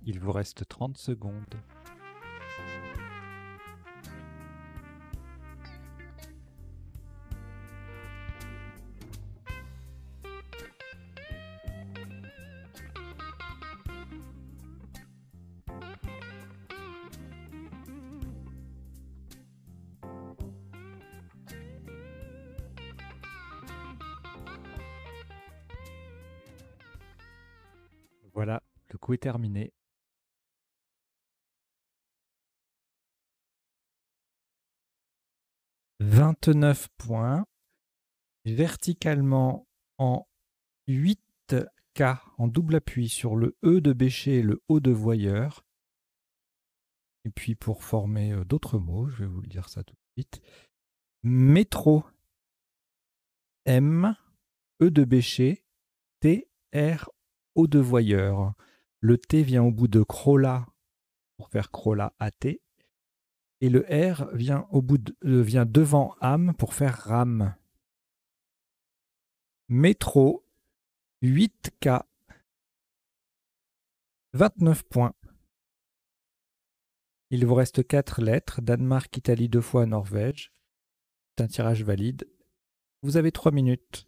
Il vous reste 30 secondes. Voilà, le coup est terminé. « 29 points, verticalement en 8K en double appui sur le E de bêcher et le O de voyeur. Et puis pour former d'autres mots, je vais vous le dire ça tout de suite. Métro, M, E de bêcher, T, R, O de voyeur. Le T vient au bout de Crola pour faire Crola AT. Et le R vient, vient devant âme pour faire rame. Métro, 8K, 29 points. Il vous reste 4 lettres. Danemark, Italie 2 fois, Norvège. C'est un tirage valide. Vous avez 3 minutes.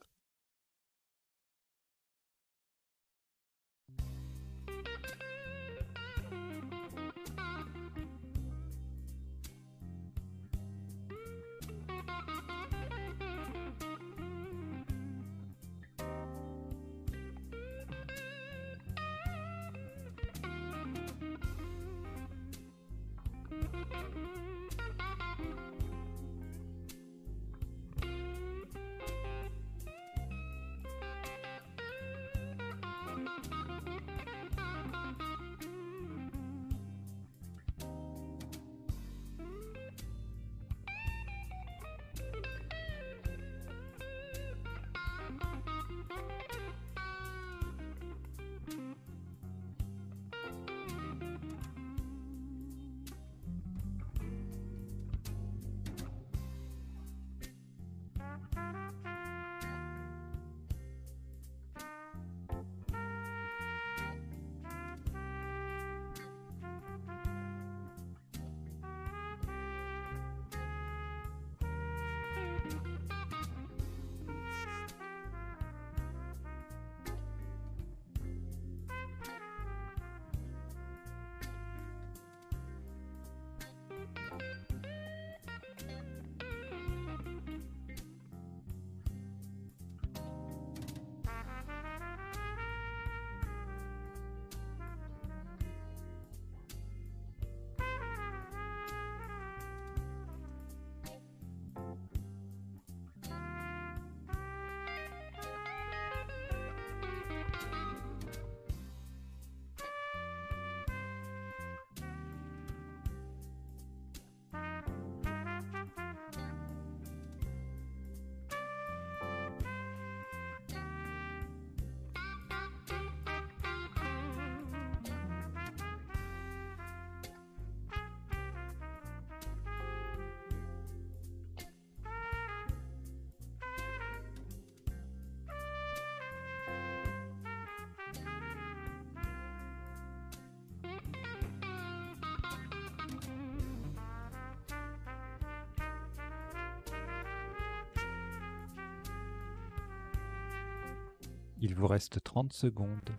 Il vous reste 30 secondes.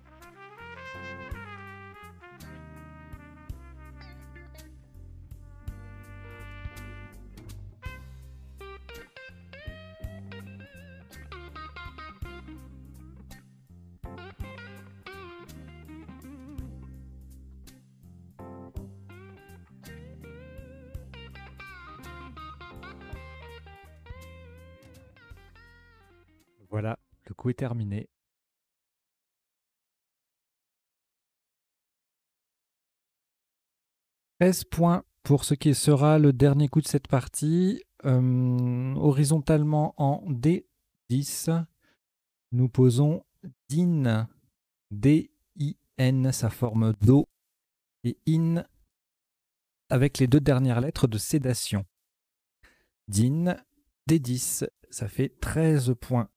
Voilà, le coup est terminé. « 13 points pour ce qui sera le dernier coup de cette partie. Horizontalement en D10, nous posons DIN, D-I-N, ça forme Do, et IN avec les deux dernières lettres de sédation. DIN, D10, ça fait 13 points.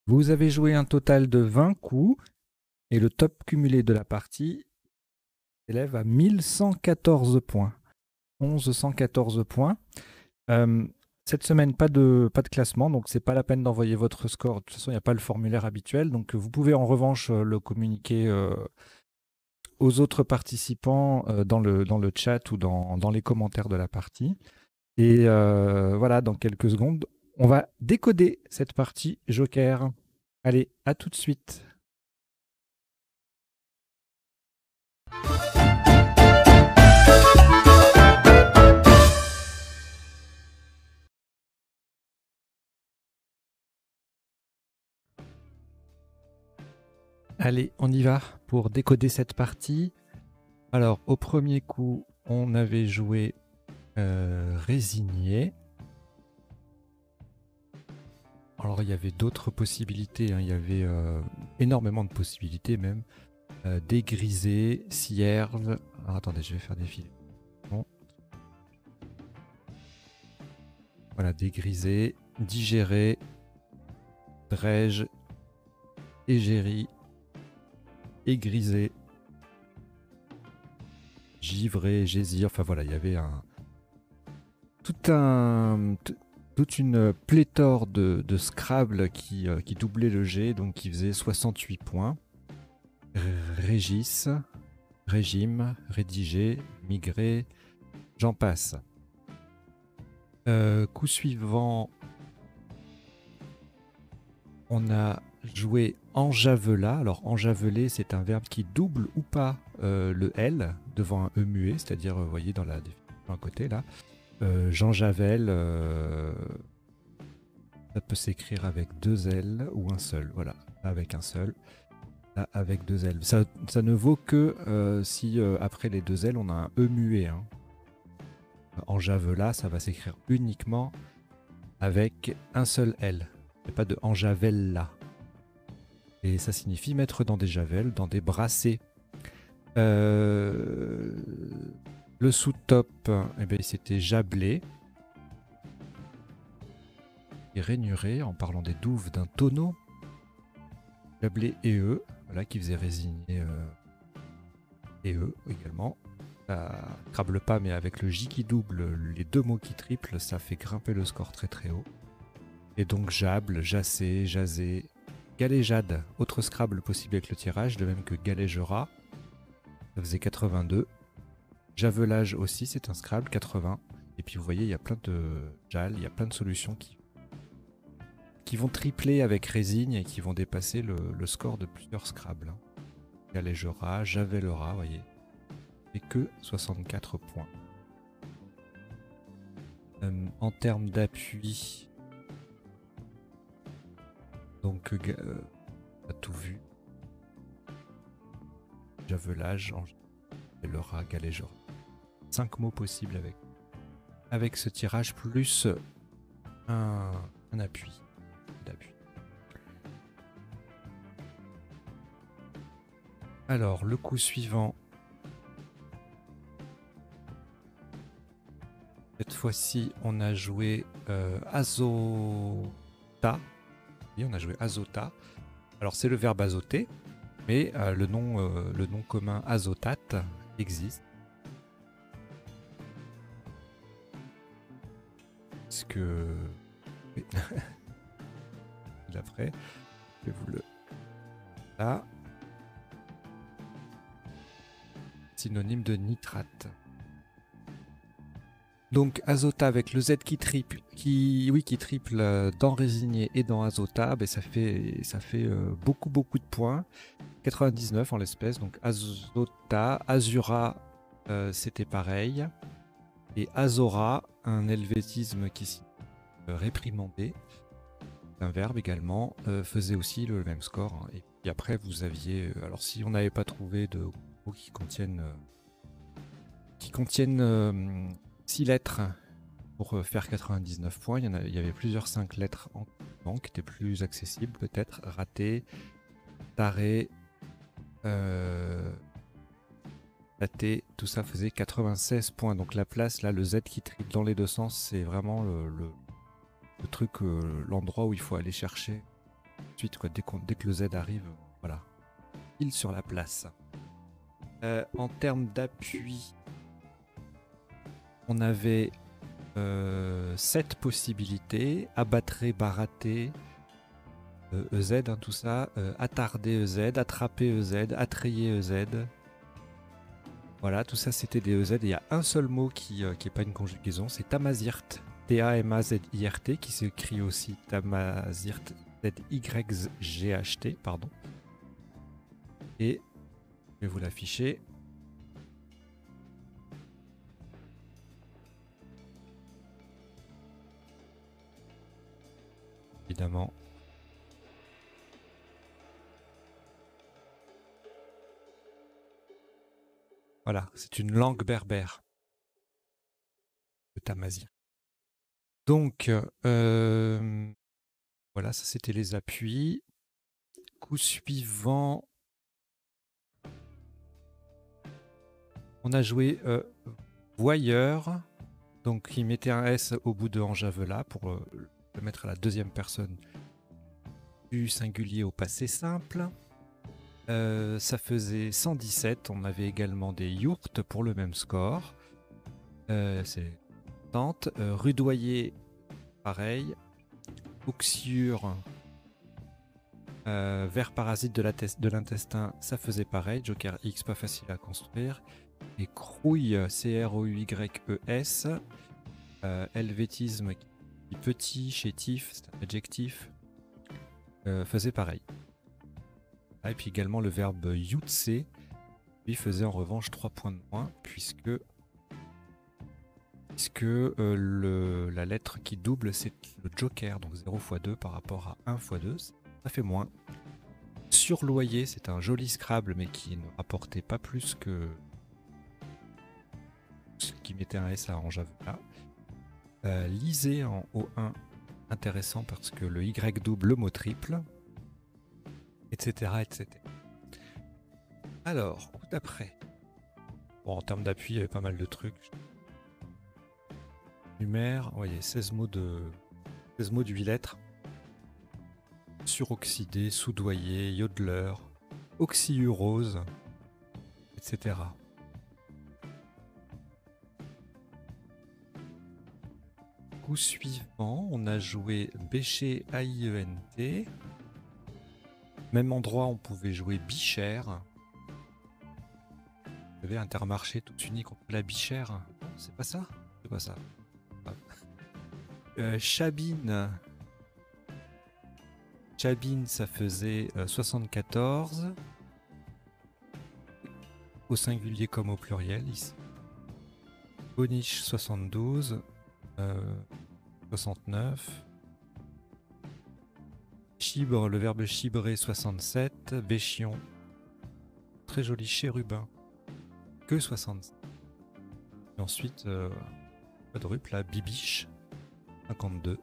Vous avez joué un total de 20 coups et le top cumulé de la partie s'élève à 1114 points. 1114 points. Cette semaine, pas de classement, donc c'est pas la peine d'envoyer votre score. De toute façon, il n'y a pas le formulaire habituel. Donc vous pouvez en revanche le communiquer aux autres participants dans le chat ou dans les commentaires de la partie. Et voilà, dans quelques secondes, on va décoder cette partie Joker. Allez, à tout de suite. Allez, on y va pour décoder cette partie. Alors, au premier coup, on avait joué résigné. Alors, il y avait d'autres possibilités, hein. Il y avait énormément de possibilités même. Dégrisé, cierge. Alors, attendez, je vais faire défiler. Bon. Voilà, dégrisé, digéré, drège, égérie, égrisé, givré, gésir. Enfin voilà, il y avait toute une pléthore de Scrabble qui doublait le G, donc qui faisait 68 points. Régis, régime, rédigé, migré, j'en passe. Coup suivant, on a joué enjavelat. Alors enjaveler, c'est un verbe qui double ou pas le L devant un E muet, c'est-à-dire, vous voyez dans la définition à côté là, j'enjavelle, ça peut s'écrire avec deux L ou un seul. Voilà, avec un seul. Là, avec deux L. Ça ne vaut que si après les deux L, on a un E muet. Hein. Enjavelat, ça va s'écrire uniquement avec un seul L. Il n'y a pas de enjavella. Et ça signifie mettre dans des javelles, dans des brassées. Le sous-top, eh bien, c'était jablé. Et rainuré, en parlant des douves d'un tonneau. Jablé et eux, voilà, qui faisait résigner et eux également. Ça crable pas, mais avec le J qui double, les deux mots qui triplent, ça fait grimper le score très très haut. Et donc jable, jassé, jasé, galéjade, autre Scrabble possible avec le tirage, de même que galégera, ça faisait 82. Javelage aussi, c'est un Scrabble, 80. Et puis vous voyez, il y a plein de jal, il y a plein de solutions qui vont tripler avec résigne et qui vont dépasser le score de plusieurs Scrabble. Galégera, javelera, vous voyez. Et que 64 points. En termes d'appui, donc on a tout vu. Javelage, javelera, galégera. 5 mots possibles avec ce tirage, plus un appui. Alors, le coup suivant. Cette fois-ci, on a joué azota. Oui, on a joué azota. Alors, c'est le verbe azoter, mais le nom commun azotate existe. Est-ce que... Oui. D'après, je vais vous le... Là. Synonyme de nitrate. Donc azota avec le Z qui triple, qui triple dans résigné et dans azota, ben ça fait beaucoup de points. 99 en l'espèce, donc azota, azura, c'était pareil. Et azora, un helvétisme qui signifie réprimander, un verbe également, faisait aussi le même score. Hein. Et puis après, vous aviez, alors si on n'avait pas trouvé de mots qui contiennent 6 lettres pour faire 99 points. Il y avait plusieurs 5 lettres en qui étaient plus accessibles peut-être. Raté, taré, raté, tout ça faisait 96 points. Donc la place, là, le Z qui triple dans les deux sens, c'est vraiment le truc, l'endroit où il faut aller chercher. Ensuite, quoi, dès que le Z arrive, voilà, il sur la place. En termes d'appui, on avait 7 possibilités. Abattre, barater, EZ, hein, tout ça. Attarder EZ, attraper EZ, attrayer EZ. Voilà, tout ça c'était des EZ. Il y a un seul mot qui n'est pas une conjugaison, c'est Tamazirt. T-A-M-A-Z-I-R-T, qui s'écrit aussi Tamazirt, Z-Y-G-H-T, pardon. Et je vais vous l'afficher. Évidemment. Voilà, c'est une langue berbère. Le Tamazirt. Donc, voilà, ça c'était les appuis. Coup suivant, on a joué voyeur. Donc il mettait un S au bout de Enjavelat pour le mettre à la deuxième personne du singulier au passé simple. Ça faisait 117. On avait également des yourtes pour le même score. C'est tente. Rudoyer, pareil. Oxyure, ver parasite de l'intestin, ça faisait pareil. Joker X, pas facile à construire. Et crouille, C-R-O-U-Y-E-S. Helvétisme, petit, chétif, c'est un adjectif, faisait pareil. Ah, et puis également le verbe yutse, lui faisait en revanche 3 points de moins, puisque la lettre qui double, c'est le joker, donc 0 x 2 par rapport à 1 x 2, ça fait moins. Surloyer, c'est un joli Scrabble, mais qui ne rapportait pas plus que ce qui mettait un S à Enjavelat. Lisez en O1, intéressant parce que le Y double le mot triple, etc. etc. Alors, coup d'après. Bon, en termes d'appui, il y avait pas mal de trucs. Numère, vous voyez, 16 mots de 8 lettres. Suroxydé, soudoyer, yodeler, oxyurose, etc. Coup suivant, on a joué Béché AIENT. Même endroit, on pouvait jouer Bichère. Vous savez, Intermarché tout uni contre la Bichère. C'est pas ça? C'est pas ça. Chabine. Chabine, ça faisait 74. Au singulier comme au pluriel, ici. Boniche, 72. 69. Chibre, le verbe chibrer, 67. Béchion. Très joli chérubin. Que 67. Et ensuite, quadruple, la bibiche, 52.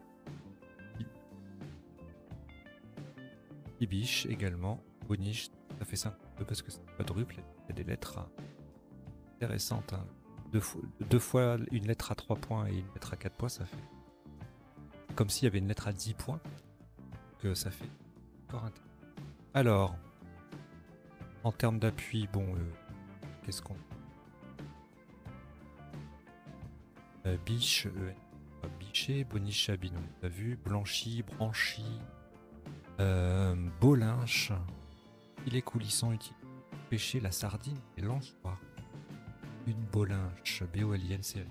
Bibiche également. Boniche, ça fait 52 parce que c'est quadruple. Il y a des lettres intéressantes. Hein. Deux fois une lettre à 3 points et une lettre à 4 points, ça fait comme s'il y avait une lettre à 10 points. Que ça fait encore intéressant. Alors, en termes d'appui, bon, qu'est-ce qu'on... biche, biché, boniche, chabine, on l'a vu. Blanchi, branchi, bolinche, filet coulissant utile. Pêcher la sardine et l'anchois. Une bolinche, B-O-L-I-N-C-E.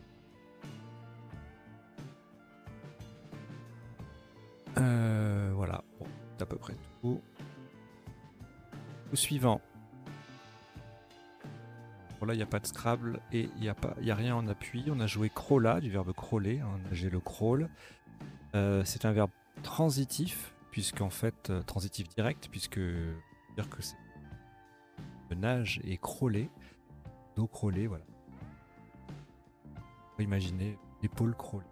Voilà, bon, c'est à peu près tout. Au suivant. Bon, là, il n'y a pas de Scrabble et il n'y a rien en appui. On a joué crawla, du verbe crawler. Hein, j'ai le crawl. C'est un verbe transitif, puisqu'en fait, transitif direct, puisque dire que c'est nage et crawler. Dos crawler, voilà. On peut imaginer l'épaule crawler.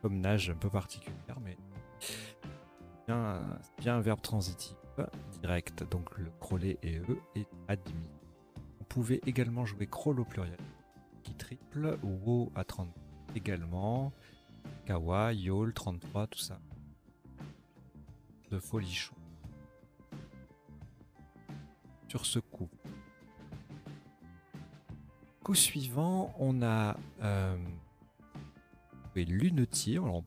Comme nage un peu particulière, mais bien un verbe transitif direct. Donc le crawler et est admis. On pouvait également jouer crawl au pluriel, qui triple, wo à 30 également, kawa, yol, 33, tout ça. De folichon. Sur ce coup. coup suivant, on a lunetier. Alors,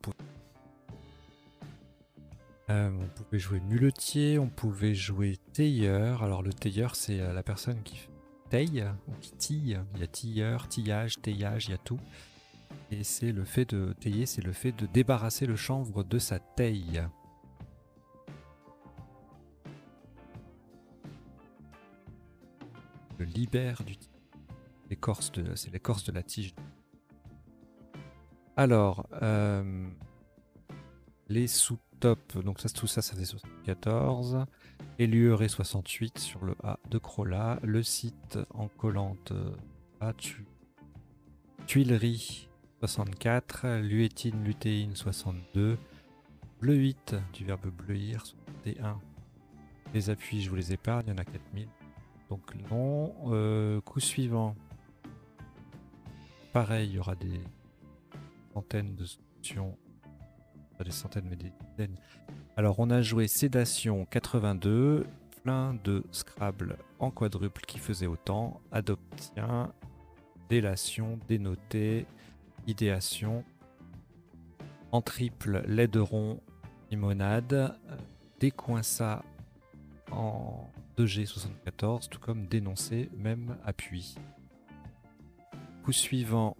on pouvait jouer muletier, on pouvait jouer tailleur. Alors le tailleur, c'est la personne qui taille ou qui tille. Il y a tilleur, tillage, taillage, il y a tout. Et c'est le fait de tailler, c'est le fait de débarrasser le chanvre de sa taille. Le libère du c'est l'écorce de la tige. Alors, les sous-tops, donc ça, tout ça, ça fait 74. Élueré 68 sur le A de Crolla. Le site en collante A, Tuileries 64. Luétine, lutéine 62. Bleuite du verbe bleuir 61. Les appuis, je vous les épargne, il y en a 4000. Donc non. Coup suivant. Pareil, il y aura des centaines de solutions. Pas des centaines, mais des dizaines. Alors, on a joué Sédation 82, plein de Scrabble en quadruple qui faisait autant, Adoptien, Délation, Dénoté, Idéation, en triple, Laideron, Limonade, Décoinça en 2G74, tout comme Dénoncer, même appui. Coup suivant.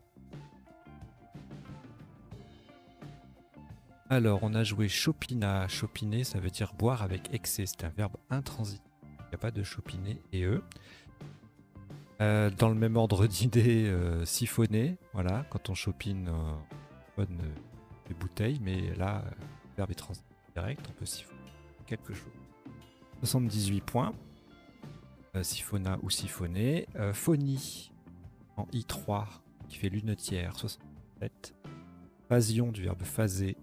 Alors, on a joué chopina. Chopiner, ça veut dire boire avec excès. C'est un verbe intransitif. Il n'y a pas de chopiner et eux. Dans le même ordre d'idée, siphonner. Voilà, quand on chopine, on bonne des bouteilles. Mais là, le verbe est transitif direct. On peut siphonner quelque chose. 78 points. Siphona ou siphonner. Phonie en I3 qui fait lunetière. 67. Phasion du verbe phaser.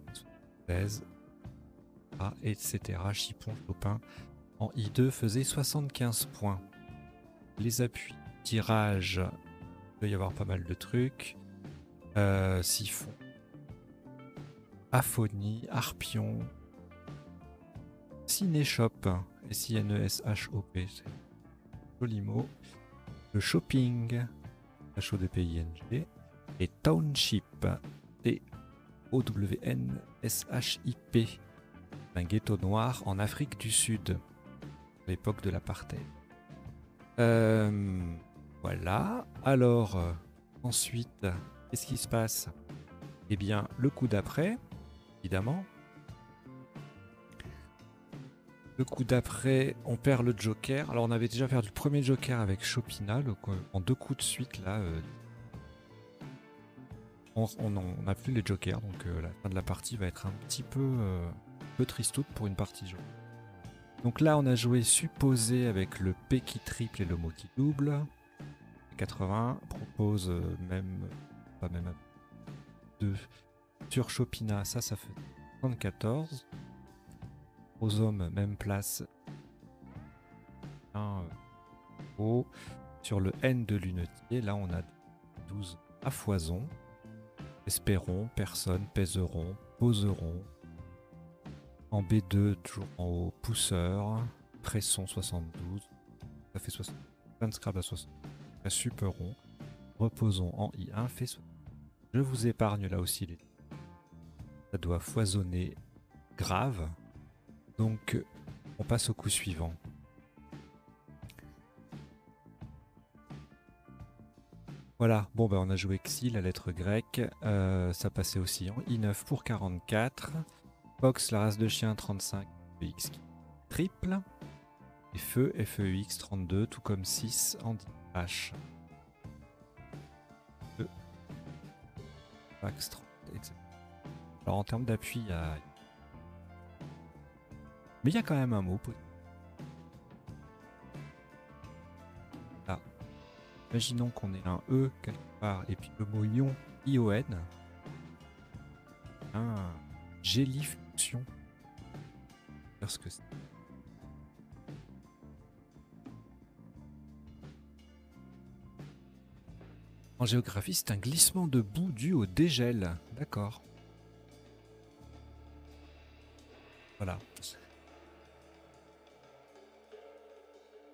16, etc. Chipon, Chopin en I2 faisait 75 points. Les appuis, tirage, il peut y avoir pas mal de trucs. Siphon, aphonie, harpion, cinéshop, S-I-N-E-S-H-O-P, c'est joli mot. Le shopping, H-O-D-P-I-N-G, et township, T-O-W-N-S-H-I-P, un ghetto noir en Afrique du Sud, à l'époque de l'apartheid. Voilà. Alors, ensuite, qu'est-ce qui se passe? Eh bien, le coup d'après, évidemment. Le coup d'après, on perd le joker. Alors, on avait déjà perdu le premier joker avec Chopina, en 2 coups de suite, là. On n'a plus les jokers, donc la fin de la partie va être un petit peu tristoute pour une partie jeu. Donc là, on a joué supposé avec le P qui triple et le mot qui double. 80 propose pas même 2 sur Chopina, ça fait 74. Aux hommes, même place. 1 haut. Sur le N de lunetier, là on a 12 à foison. Espérons, personne, pèseront, poseront. En B2, toujours en haut, pousseur. Presson 72. Ça fait 60. Plein de Scrabble à 60. Superons. Reposons en I1 fait 60. Je vous épargne là aussi les. Ça doit foisonner grave. Donc on passe au coup suivant. Voilà, bon ben on a joué Xi, la lettre grecque. Ça passait aussi en I9 pour 44. Fox, la race de chien 35. X triple. Et feu, FEX 32, tout comme 6 en H. E. Max 30, etc. Alors en termes d'appui, il y a. Mais il y a quand même un mot. Là. Imaginons qu'on ait un E quelque part et puis le mot ion, ION. Un gélifunction. Parce que c'est. En géographie, c'est un glissement de boue dû au dégel. D'accord. Voilà.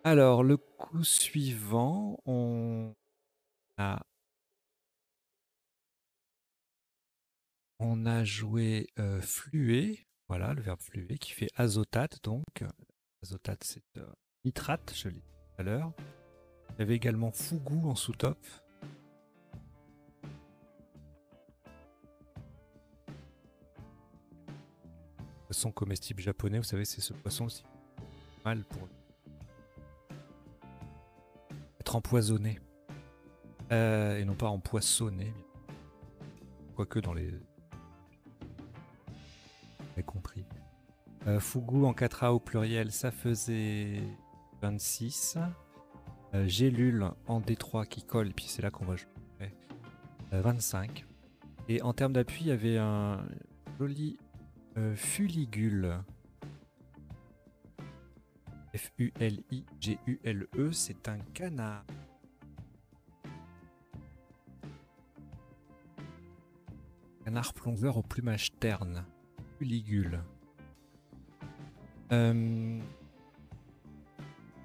Alors, le coup suivant, on On a joué fluer, voilà le verbe fluer qui fait azotate donc. Azotate c'est nitrate, je l'ai dit tout à l'heure. Il y avait également fougou en sous-top. Poisson comestible japonais, vous savez, c'est ce poisson aussi mal pour être empoisonné. Et non pas empoissonné. Quoique dans les... Vous avez compris. Fougou en 4A au pluriel, ça faisait 26. Gélule en D3 qui colle, et puis c'est là qu'on va jouer. 25. Et en termes d'appui, il y avait un joli fuligule. Fuligule, c'est un canard. Canard plongeur au plumage terne. Fuligule.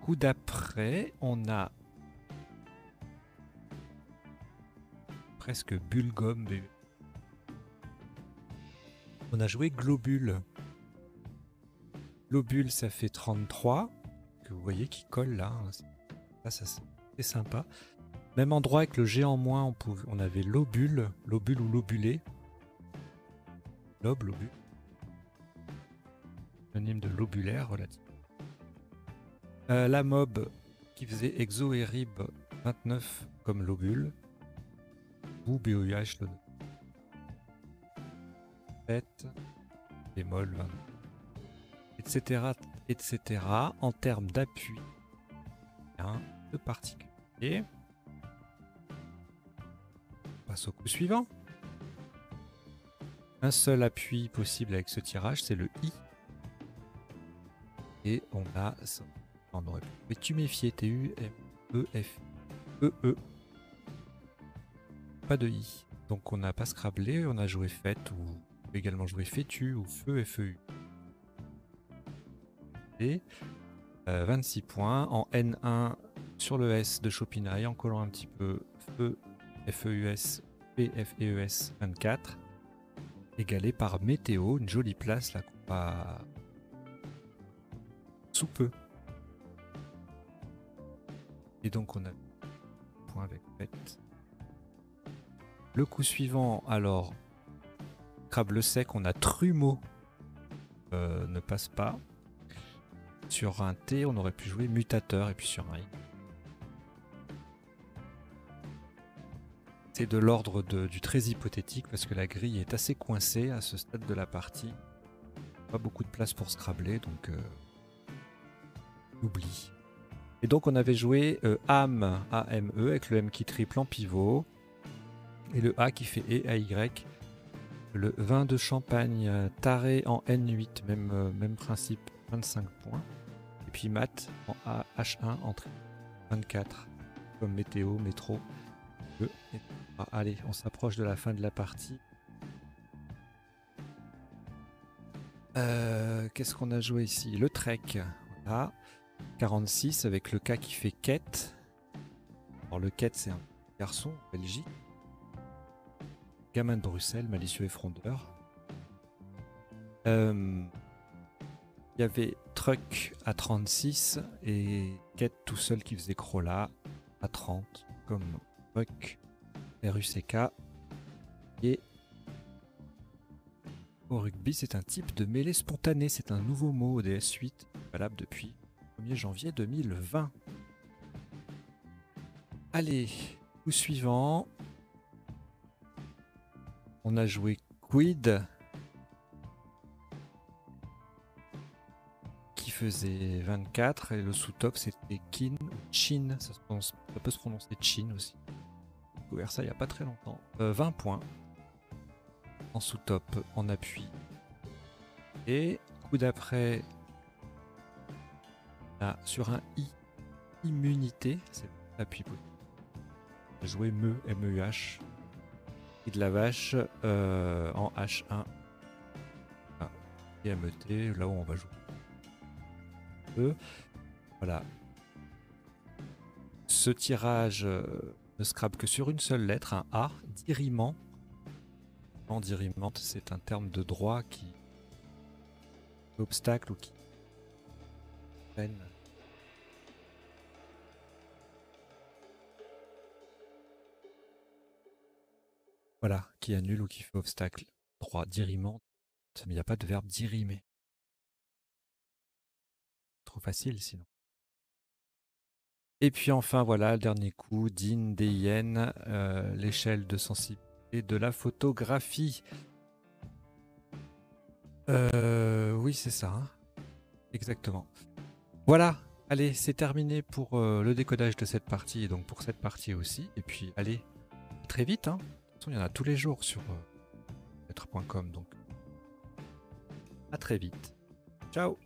Coup d'après, on a presque bulgum. On a joué globule. Globule, ça fait 33. Que vous voyez qui colle là. Ça c'est sympa. Même endroit avec le G en moins, on avait lobule. Lobule ou lobulé. Lobule. Synonyme de lobulaire relatif. La mob qui faisait exo et rib 29 comme lobule. Ou BOUH le 7. Bémol 20. Etc. etc. En termes d'appui. Rien de particulier. On passe au coup suivant. Un seul appui possible avec ce tirage, c'est le I. Et on a ça. On aurait pu tuméfier, T-U-M-E-F-E-E. Pas de I. Donc on n'a pas scrablé, on a joué fête ou également joué fétu ou feu FEU. Et 26 points en N1 sur le S de Chopinaille en collant un petit peu feu FEUS PFEES 24. Égalé par météo, une jolie place là qu'on va sous peu. Et donc on a point avec fête. Le coup suivant, alors Crable sec, on a Trumeau, ne passe pas. Sur un T, on aurait pu jouer Mutateur, et puis sur un I. C'est de l'ordre du très hypothétique, parce que la grille est assez coincée à ce stade de la partie. Pas beaucoup de place pour scrabler, donc oublie. Et donc on avait joué AM, A-M-E, avec le M qui triple en pivot, et le A qui fait E, A-Y. Le vin de champagne taré en N8, même principe, 25 points. Et puis mat en H1 entrée 24, comme météo, métro. Allez, on s'approche de la fin de la partie. Qu'est-ce qu'on a joué ici? Le trek, voilà. 46 avec le K qui fait quête. Alors le quête, c'est un garçon en Belgique. Gamin de Bruxelles, malicieux et frondeur. Il y avait Truck à 36 et Quête tout seul qui faisait Crolla à 30, comme Truck, RUCK. Et au rugby, c'est un type de mêlée spontanée. C'est un nouveau mot au DS8, valable depuis le 1er janvier 2020. Allez, coup suivant. On a joué Quid, qui faisait 24, et le sous-top c'était Kin ou Chin, ça peut se prononcer Chin aussi. J'ai découvert ça il n'y a pas très longtemps. 20 points en sous-top, en appui. Et coup d'après, là, sur un I, immunité, c'est l'appui possible. On a joué MEUH. Et de la vache en H1 et MET, là où on va jouer. Voilà. Ce tirage ne Scrabble que sur une seule lettre, un A, dirimant. Dirimante, c'est un terme de droit qui obstacle ou qui peine. Voilà, qui annule ou qui fait obstacle. Droit, dirimante, mais il n'y a pas de verbe dirimer. Trop facile sinon. Et puis enfin voilà, le dernier coup, DIN, DIN, l'échelle de sensibilité de la photographie. Oui, c'est ça. Hein. Exactement. Voilà, allez, c'est terminé pour le décodage de cette partie et donc pour cette partie aussi. Et puis allez, très vite. Hein. De toute façon, il y en a tous les jours sur lettres.com. Donc à très vite. Ciao.